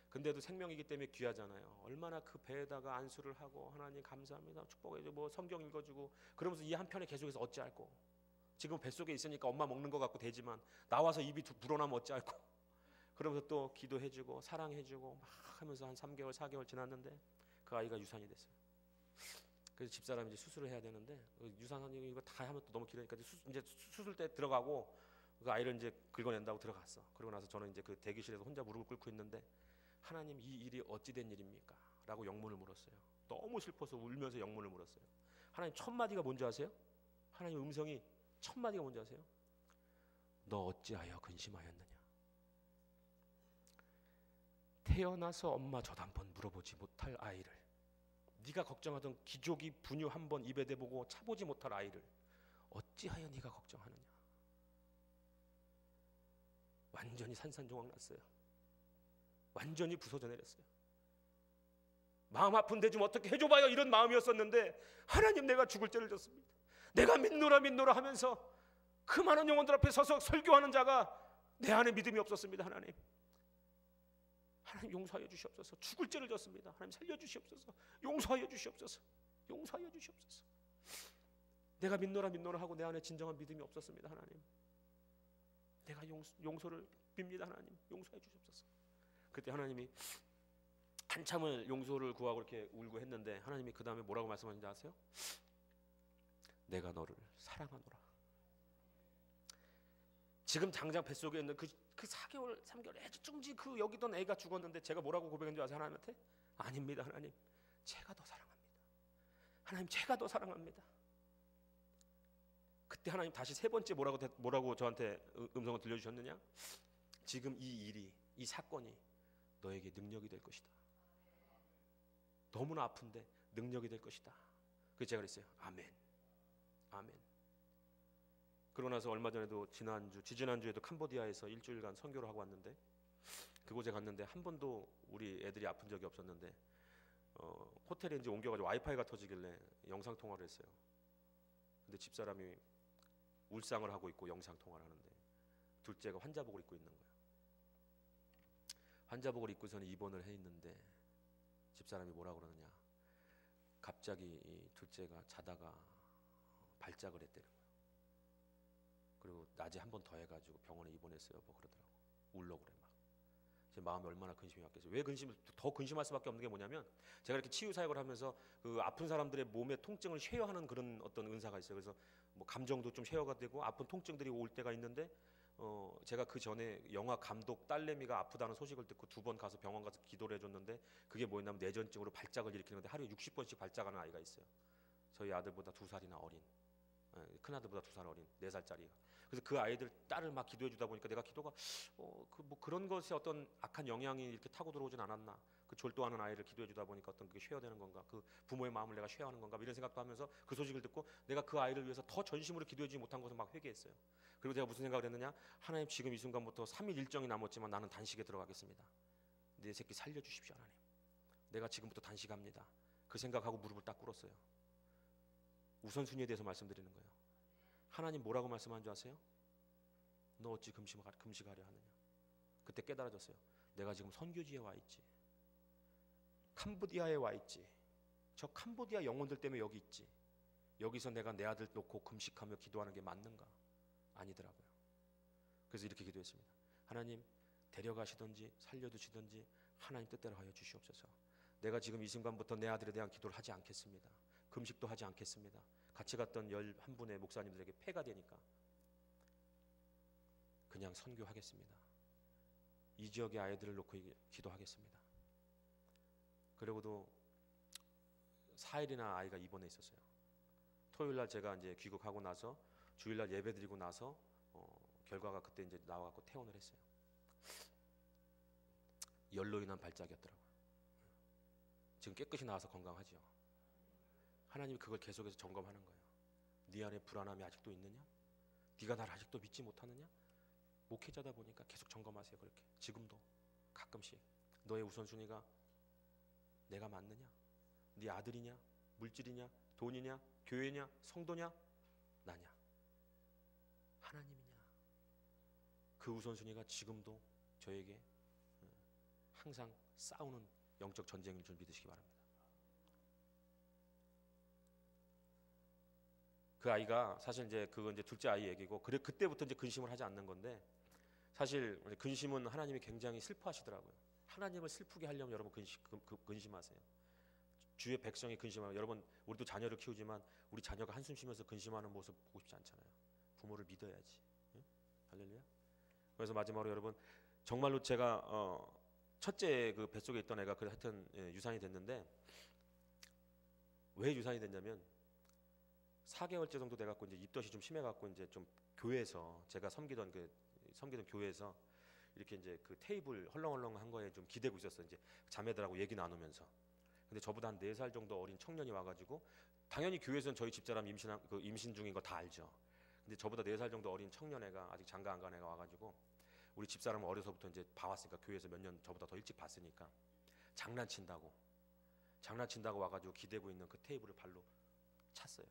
근데도 생명이기 때문에 귀하잖아요. 얼마나 그 배에다가 안수를 하고 하나님 감사합니다, 축복해줘, 뭐 성경 읽어주고 그러면서 이 한편에 계속해서 어찌할꼬. 지금 뱃속에 있으니까 엄마 먹는 것 같고 되지만 나와서 입이 불어나면 어찌할꼬. 그러면서 또 기도해주고 사랑해주고 막 하면서 한 3개월 4개월 지났는데 그 아이가 유산이 됐어요. 그래서 집사람이 이제 수술을 해야 되는데 유산하니 이거 다 하면 또 너무 길으니까 이제 수술 때 들어가고 그 아이를 이제 긁어낸다고 들어갔어. 그러고 나서 저는 이제 그 대기실에서 혼자 무릎을 꿇고 있는데 하나님, 이 일이 어찌 된 일입니까? 라고 영문을 물었어요. 너무 슬퍼서 울면서 영문을 물었어요. 하나님, 첫 마디가 뭔지 아세요? 하나님 음성이 첫 마디가 뭔지 아세요? 너 어찌하여 근심하였느냐? 태어나서 엄마 젖 한 번 물어보지 못할 아이를, 네가 걱정하던 기저귀 분유 한 번 입에 대보고 차보지 못할 아이를 어찌하여 네가 걱정하느냐? 완전히 산산조각 났어요. 완전히 부서져 내렸어요. 마음 아픈데 좀 어떻게 해줘봐요, 이런 마음이었었는데 하나님, 내가 죽을 죄를 졌습니다. 내가 믿노라 하면서 그 많은 영혼들 앞에 서서 설교하는 자가 내 안에 믿음이 없었습니다. 하나님 용서하여 주시옵소서. 죽을 죄를 졌습니다. 하나님 살려주시옵소서. 용서하여 주시옵소서. 용서하여 주시옵소서. 내가 믿노라 하고 내 안에 진정한 믿음이 없었습니다. 하나님, 내가 용서를 빕니다. 하나님 용서해 주시옵소서. 그때 하나님이 한참을 용서를 구하고 이렇게 울고 했는데 하나님이 그 다음에 뭐라고 말씀하신지 아세요? 내가 너를 사랑하노라. 지금 당장 뱃속에 있는 그 4개월 3개월 애지중지 그 여기던 애가 죽었는데 제가 뭐라고 고백한 줄 아세요? 하나님한테? 아닙니다. 하나님, 제가 더 사랑합니다. 하나님, 제가 더 사랑합니다. 그때 하나님 다시 세 번째 뭐라고 저한테 음성을 들려주셨느냐? 지금 이 일이, 이 사건이 너에게 능력이 될 것이다. 너무나 아픈데 능력이 될 것이다. 그래서 제가 그랬어요. 아멘. 그러고 나서 얼마 전에도 지지난주에도 캄보디아에서 일주일간 선교를 하고 왔는데 그곳에 갔는데 한 번도 우리 애들이 아픈 적이 없었는데 호텔에 이제 옮겨가지고 와이파이가 터지길래 영상 통화를 했어요. 근데 집사람이 울상을 하고 있고 영상 통화를 하는데 둘째가 환자복을 입고 있는 거예요. 환자복을 입고서는 입원을 해 있는데 집사람이 뭐라 그러느냐? 갑자기 이 둘째가 자다가 발작을 했다는 거예요. 그리고 낮에 한 번 더 해가지고 병원에 입원했어요. 뭐 그러더라고. 울러 그래 막. 제 마음에 얼마나 근심이 왔겠어요. 왜 더 근심할 수밖에 없는 게 뭐냐면 제가 이렇게 치유 사역을 하면서 그 아픈 사람들의 몸의 통증을 쉐어하는 그런 어떤 은사가 있어요. 그래서 뭐 감정도 좀 쉐어가 되고 아픈 통증들이 올 때가 있는데 제가 그 전에 영화 감독 딸내미가 아프다는 소식을 듣고 2번 가서 병원 가서 기도를 해줬는데 그게 뭐였냐면 뇌전증으로 발작을 일으키는데 하루에 60번씩 발작하는 아이가 있어요. 저희 아들보다 2살이나 어린, 큰 아들보다 2살 어린 4살짜리가. 그래서 그 아이들 딸을 막 기도해 주다 보니까 내가 기도가 뭐 그런 것에 어떤 악한 영향이 이렇게 타고 들어오진 않았나. 그 졸도하는 아이를 기도해 주다 보니까 어떤 그게 쉐어되는 건가. 그 부모의 마음을 내가 쉐어하는 건가. 이런 생각도 하면서 그 소식을 듣고 내가 그 아이를 위해서 더 전심으로 기도해 주지 못한 것을 막 회개했어요. 그리고 제가 무슨 생각을 했느냐. 하나님, 지금 이 순간부터 3일 일정이 남았지만 나는 단식에 들어가겠습니다. 내 새끼 살려주십시오. 하나님, 내가 지금부터 단식합니다. 그 생각하고 무릎을 딱 꿇었어요. 우선순위에 대해서 말씀드리는 거예요. 하나님 뭐라고 말씀한 줄 아세요? 너 어찌 금식하려 하느냐. 그때 깨달아졌어요. 내가 지금 선교지에 와 있지. 캄보디아에 와 있지. 저 캄보디아 영혼들 때문에 여기 있지. 여기서 내가 내 아들 놓고 금식하며 기도하는 게 맞는가? 아니더라고요. 그래서 이렇게 기도했습니다. 하나님, 데려가시든지 살려두시든지 하나님 뜻대로 하여 주시옵소서. 내가 지금 이 순간부터 내 아들에 대한 기도를 하지 않겠습니다. 금식도 하지 않겠습니다. 같이 갔던 11분의 목사님들에게 폐가 되니까 그냥 선교하겠습니다. 이 지역의 아이들을 놓고 기도하겠습니다. 그리고도 4일이나 아이가 입원해 있었어요. 토요일날 제가 이제 귀국하고 나서 주일날 예배드리고 나서 결과가 그때 이제 나와갖고 퇴원을 했어요. 열로 인한 발작이었더라고요. 지금 깨끗이 나와서 건강하죠. 하나님이 그걸 계속해서 점검하는 거예요. 네 안에 불안함이 아직도 있느냐? 네가 날 아직도 믿지 못하느냐? 목회자다 보니까 계속 점검하세요. 그렇게 지금도 가끔씩 너의 우선순위가 내가 맞느냐? 네 아들이냐? 물질이냐? 돈이냐? 교회냐? 성도냐? 나냐? 하나님이냐? 그 우선순위가 지금도 저에게 항상 싸우는 영적 전쟁인 줄 믿으시기 바랍니다. 그 아이가 사실 이제 그건 이제 둘째 아이 얘기고, 그래 그때부터 이제 근심을 하지 않는 건데, 사실 근심은 하나님이 굉장히 슬퍼하시더라고요. 하나님을 슬프게 하려면 여러분 근심하세요. 주의 백성이 근심하면, 여러분 우리도 자녀를 키우지만 우리 자녀가 한숨 쉬면서 근심하는 모습 보고 싶지 않잖아요. 부모를 믿어야지. 응? 할렐루야. 그래서 마지막으로 여러분, 정말로 제가 첫째 그 뱃속에 있던 애가 그 하여튼 유산이 됐는데, 왜 유산이 됐냐면 4개월째 정도 돼 갖고 이제 입덧이 좀 심해 갖고 이제 좀 교회에서 제가 섬기던 교회에서 이렇게 이제 그 테이블 헐렁헐렁한 거에 좀 기대고 있었어요. 이제 자매들하고 얘기 나누면서. 근데 저보다 한 4살 정도 어린 청년이 와가지고, 당연히 교회에서는 저희 집사람 임신 중인 거 다 알죠. 근데 저보다 4살 정도 어린 청년 애가, 아직 장가 안 간 애가 와가지고, 우리 집사람은 어려서부터 이제 봐왔으니까, 교회에서 몇 년 저보다 더 일찍 봤으니까 장난친다고 와가지고 기대고 있는 그 테이블을 발로 찼어요.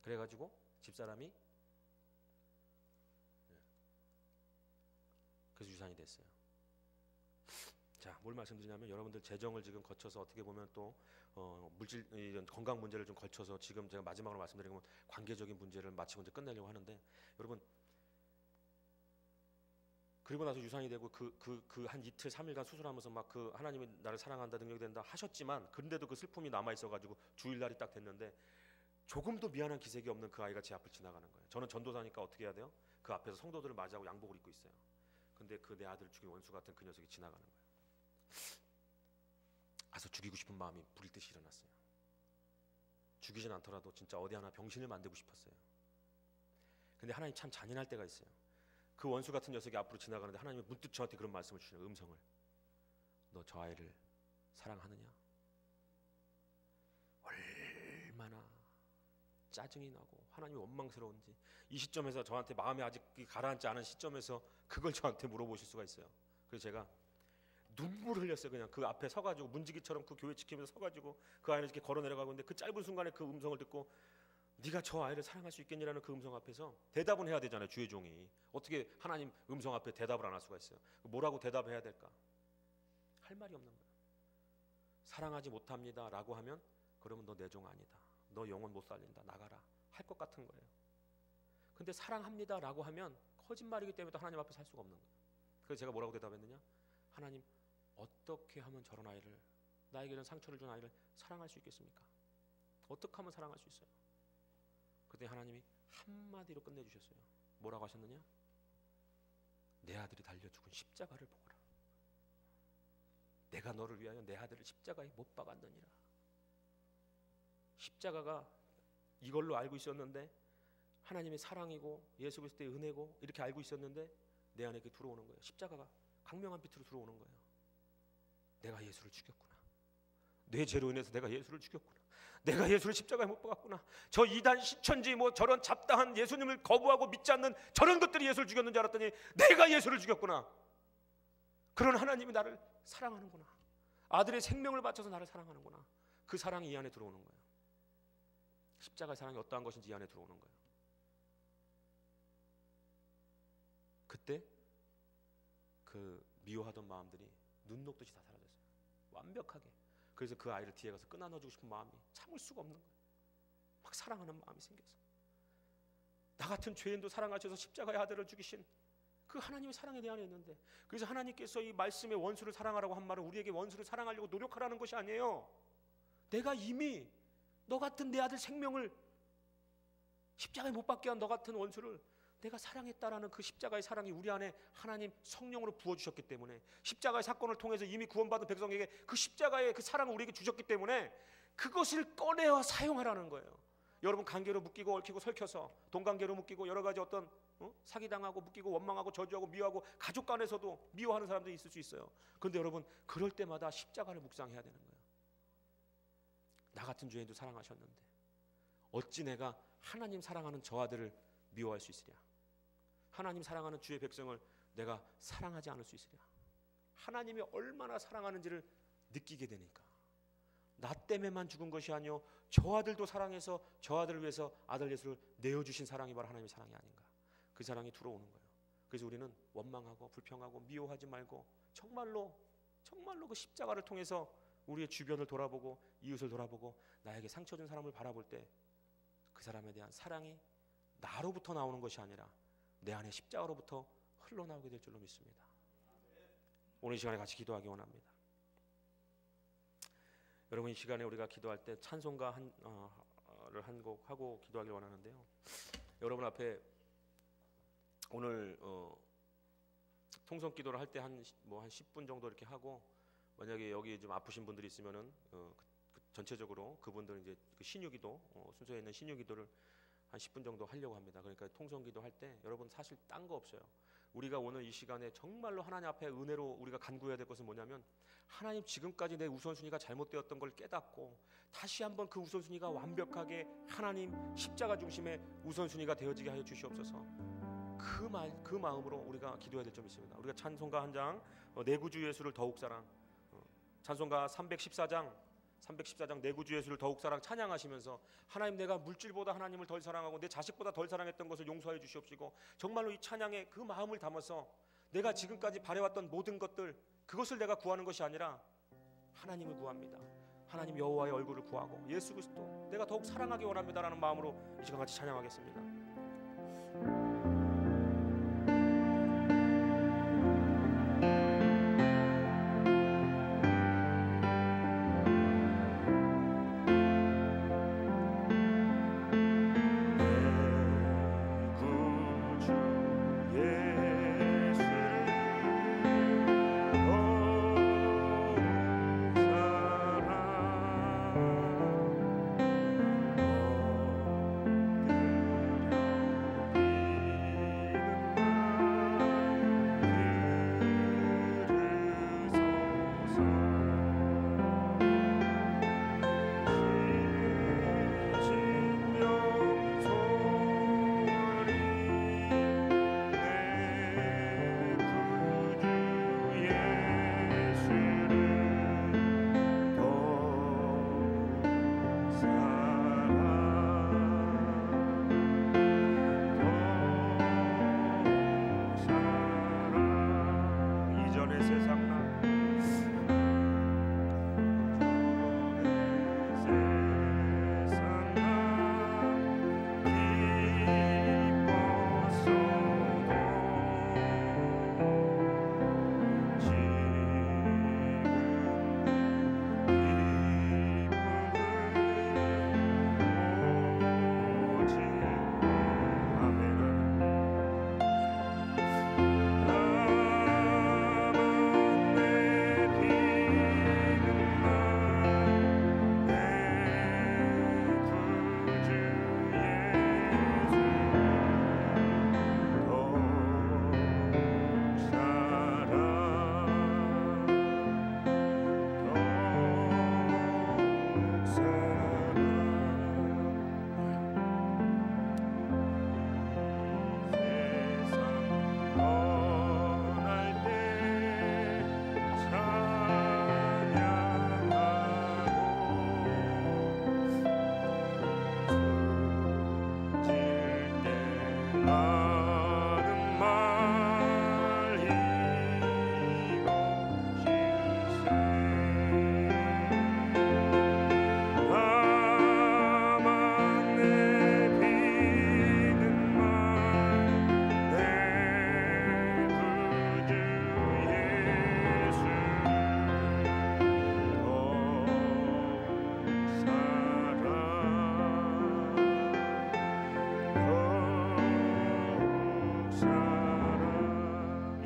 그래가지고 집사람이 그래서 유산이 됐어요. 자, 뭘 말씀드리냐면, 여러분들 재정을 지금 거쳐서 어떻게 보면 또 물질 이런 건강 문제를 좀 거쳐서, 지금 제가 마지막으로 말씀드리면 관계적인 문제를 마치고 이제 끝내려고 하는데, 여러분 그리고 나서 유산이 되고 그 한 이틀 3일간 수술하면서 막 그 하나님이 나를 사랑한다, 능력이 된다 하셨지만, 그런데도 그 슬픔이 남아 있어가지고 주일날이 딱 됐는데 조금도 미안한 기색이 없는 그 아이가 제 앞을 지나가는 거예요. 저는 전도사니까 어떻게 해야 돼요? 그 앞에서 성도들을 맞이하고 양복을 입고 있어요. 근데 그 내 아들을 죽인 원수 같은 그 녀석이 지나가는 거예요. 가서 죽이고 싶은 마음이 불일 듯이 일어났어요. 죽이진 않더라도 진짜 어디 하나 병신을 만들고 싶었어요. 근데 하나님 참 잔인할 때가 있어요. 그 원수 같은 녀석이 앞으로 지나가는데 하나님이 문득 저한테 그런 말씀을 주시는, 음성을. 너 저 아이를 사랑하느냐? 얼마나 짜증이 나고 하나님이 원망스러운지, 이 시점에서 저한테 마음이 아직 가라앉지 않은 시점에서 그걸 저한테 물어보실 수가 있어요. 그래서 제가 눈물을 흘렸어요. 그냥 그 앞에 서가지고 문지기처럼 그 교회 지키면서 서가지고 그 아이를 이렇게 걸어 내려가고 있는데, 그 짧은 순간에 그 음성을 듣고, 네가 저 아이를 사랑할 수 있겠니라는 그 음성 앞에서 대답은 해야 되잖아요. 주의 종이 어떻게 하나님 음성 앞에 대답을 안 할 수가 있어요? 뭐라고 대답해야 될까? 할 말이 없는 거예요. 사랑하지 못합니다 라고 하면, 그러면 너 내 종 아니다, 너 영혼 못 살린다, 나가라 할 것 같은 거예요. 근데 사랑합니다 라고 하면 거짓말이기 때문에 또 하나님 앞에 살 수가 없는 거예요. 그래서 제가 뭐라고 대답했느냐? 하나님, 어떻게 하면 저런 아이를, 나에게 이런 상처를 준 아이를 사랑할 수 있겠습니까? 어떻게 하면 사랑할 수 있어요? 그때 하나님이 한마디로 끝내주셨어요. 뭐라고 하셨느냐? 내 아들이 달려 죽은 십자가를 보거라. 내가 너를 위하여 내 아들을 십자가에 못 박았느니라. 십자가가 이걸로 알고 있었는데, 하나님의 사랑이고 예수 그리스도의 은혜고 이렇게 알고 있었는데, 내 안에 들어오는 거예요. 십자가가 광명한 빛으로 들어오는 거예요. 내가 예수를 죽였구나. 내 죄로 인해서 내가 예수를 죽였구나. 내가 예수를 십자가에 못 박았구나. 저 이단 시천지 뭐 저런 잡다한 예수님을 거부하고 믿지 않는 저런 것들이 예수를 죽였는 줄 알았더니 내가 예수를 죽였구나. 그런 하나님이 나를 사랑하는구나. 아들의 생명을 바쳐서 나를 사랑하는구나. 그 사랑이 이 안에 들어오는 거예요. 십자가의 사랑이 어떠한 것인지 이 안에 들어오는 거예요. 그때 그 미워하던 마음들이 눈 녹듯이 다 사라졌어요. 완벽하게. 그래서 그 아이를 뒤에 가서 끊어놔주고 싶은 마음이 참을 수가 없는 거예요. 막 사랑하는 마음이 생겨서, 나 같은 죄인도 사랑하셔서 십자가의 아들을 죽이신 그 하나님의 사랑에 내 안에 있는데, 그래서 하나님께서 이 말씀에 원수를 사랑하라고 한 말은 우리에게 원수를 사랑하려고 노력하라는 것이 아니에요. 내가 이미 너 같은 내 아들 생명을 십자가에 못 박게 한 너 같은 원수를 내가 사랑했다라는 그 십자가의 사랑이 우리 안에 하나님 성령으로 부어주셨기 때문에, 십자가의 사건을 통해서 이미 구원받은 백성에게 그 십자가의 그 사랑을 우리에게 주셨기 때문에 그것을 꺼내어 사용하라는 거예요. 여러분 관계로 묶이고 얽히고 설켜서, 돈관계로 묶이고 여러 가지 어떤 사기당하고 묶이고 원망하고 저주하고 미워하고, 가족 간에서도 미워하는 사람들이 있을 수 있어요. 그런데 여러분 그럴 때마다 십자가를 묵상해야 되는 거예요. 나 같은 죄인도 사랑하셨는데 어찌 내가 하나님 사랑하는 저 아들을 미워할 수 있으랴? 하나님 사랑하는 주의 백성을 내가 사랑하지 않을 수 있으랴? 하나님이 얼마나 사랑하는지를 느끼게 되니까, 나 때문에만 죽은 것이 아니요 저 아들도 사랑해서 저 아들을 위해서 아들 예수를 내어주신 사랑이 바로 하나님의 사랑이 아닌가. 그 사랑이 들어오는 거예요. 그래서 우리는 원망하고 불평하고 미워하지 말고 정말로 그 십자가를 통해서 우리의 주변을 돌아보고 이웃을 돌아보고 나에게 상처 준 사람을 바라볼 때 그 사람에 대한 사랑이 나로부터 나오는 것이 아니라 내 안에 십자가로부터 흘러나오게 될 줄로 믿습니다. 오늘 이 시간에 같이 기도하기 원합니다. 여러분, 이 시간에 우리가 기도할 때 찬송가 한 곡 하고 기도하길 원하는데요. 여러분 앞에 오늘 통성 기도를 할 때 한 10분 정도 이렇게 하고, 만약에 여기 좀 아프신 분들이 있으면은 전체적으로 그분들 이제 그 신유기도 순서에 있는 신유기도를 한 10분 정도 하려고 합니다. 그러니까 통성기도 할 때 여러분 사실 딴 거 없어요. 우리가 오늘 이 시간에 정말로 하나님 앞에 은혜로 우리가 간구해야 될 것은 뭐냐면, 하나님 지금까지 내 우선순위가 잘못되었던 걸 깨닫고 다시 한번 그 우선순위가 완벽하게 하나님 십자가 중심의 우선순위가 되어지게 하여 주시옵소서. 그 마음으로 우리가 기도해야 될 점이 있습니다. 우리가 찬송가 한 장, 내 구주 예수를 더욱 사랑, 찬송가 314장 내 구주 예수를 더욱 사랑 찬양하시면서, 하나님 내가 물질보다 하나님을 덜 사랑하고 내 자식보다 덜 사랑했던 것을 용서해 주시옵시고, 정말로 이 찬양에 그 마음을 담아서 내가 지금까지 바래왔던 모든 것들, 그것을 내가 구하는 것이 아니라 하나님을 구합니다. 하나님 여호와의 얼굴을 구하고 예수 그리스도 내가 더욱 사랑하기 원합니다라는 마음으로 이 시간 같이 찬양하겠습니다.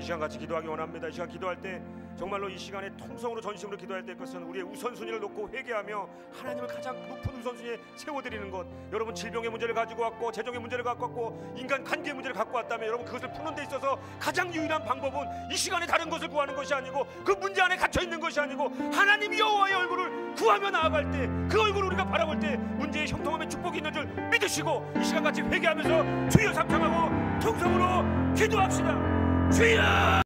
시간 같이 기도하기 원합니다. 이 시간 기도할 때 정말로 이 시간에 통성으로 전심으로 기도할 때 것은 우리의 우선순위를 놓고 회개하며 하나님을 가장 높은 우선순위에 세워드리는 것. 여러분 질병의 문제를 가지고 왔고 재정의 문제를 갖고 왔고 인간 관계의 문제를 갖고 왔다면 여러분 그것을 푸는 데 있어서 가장 유일한 방법은 이 시간에 다른 것을 구하는 것이 아니고 그 문제 안에 갇혀 있는 것이 아니고 하나님 여호와의 얼굴을 구하며 나아갈 때 그 얼굴을 우리가 바라볼 때 문제의 형통함에 축복이 있는 줄 믿으시고 이 시간 같이 회개하면서 주여 삼창하고 통성으로 기도합시다. 주여!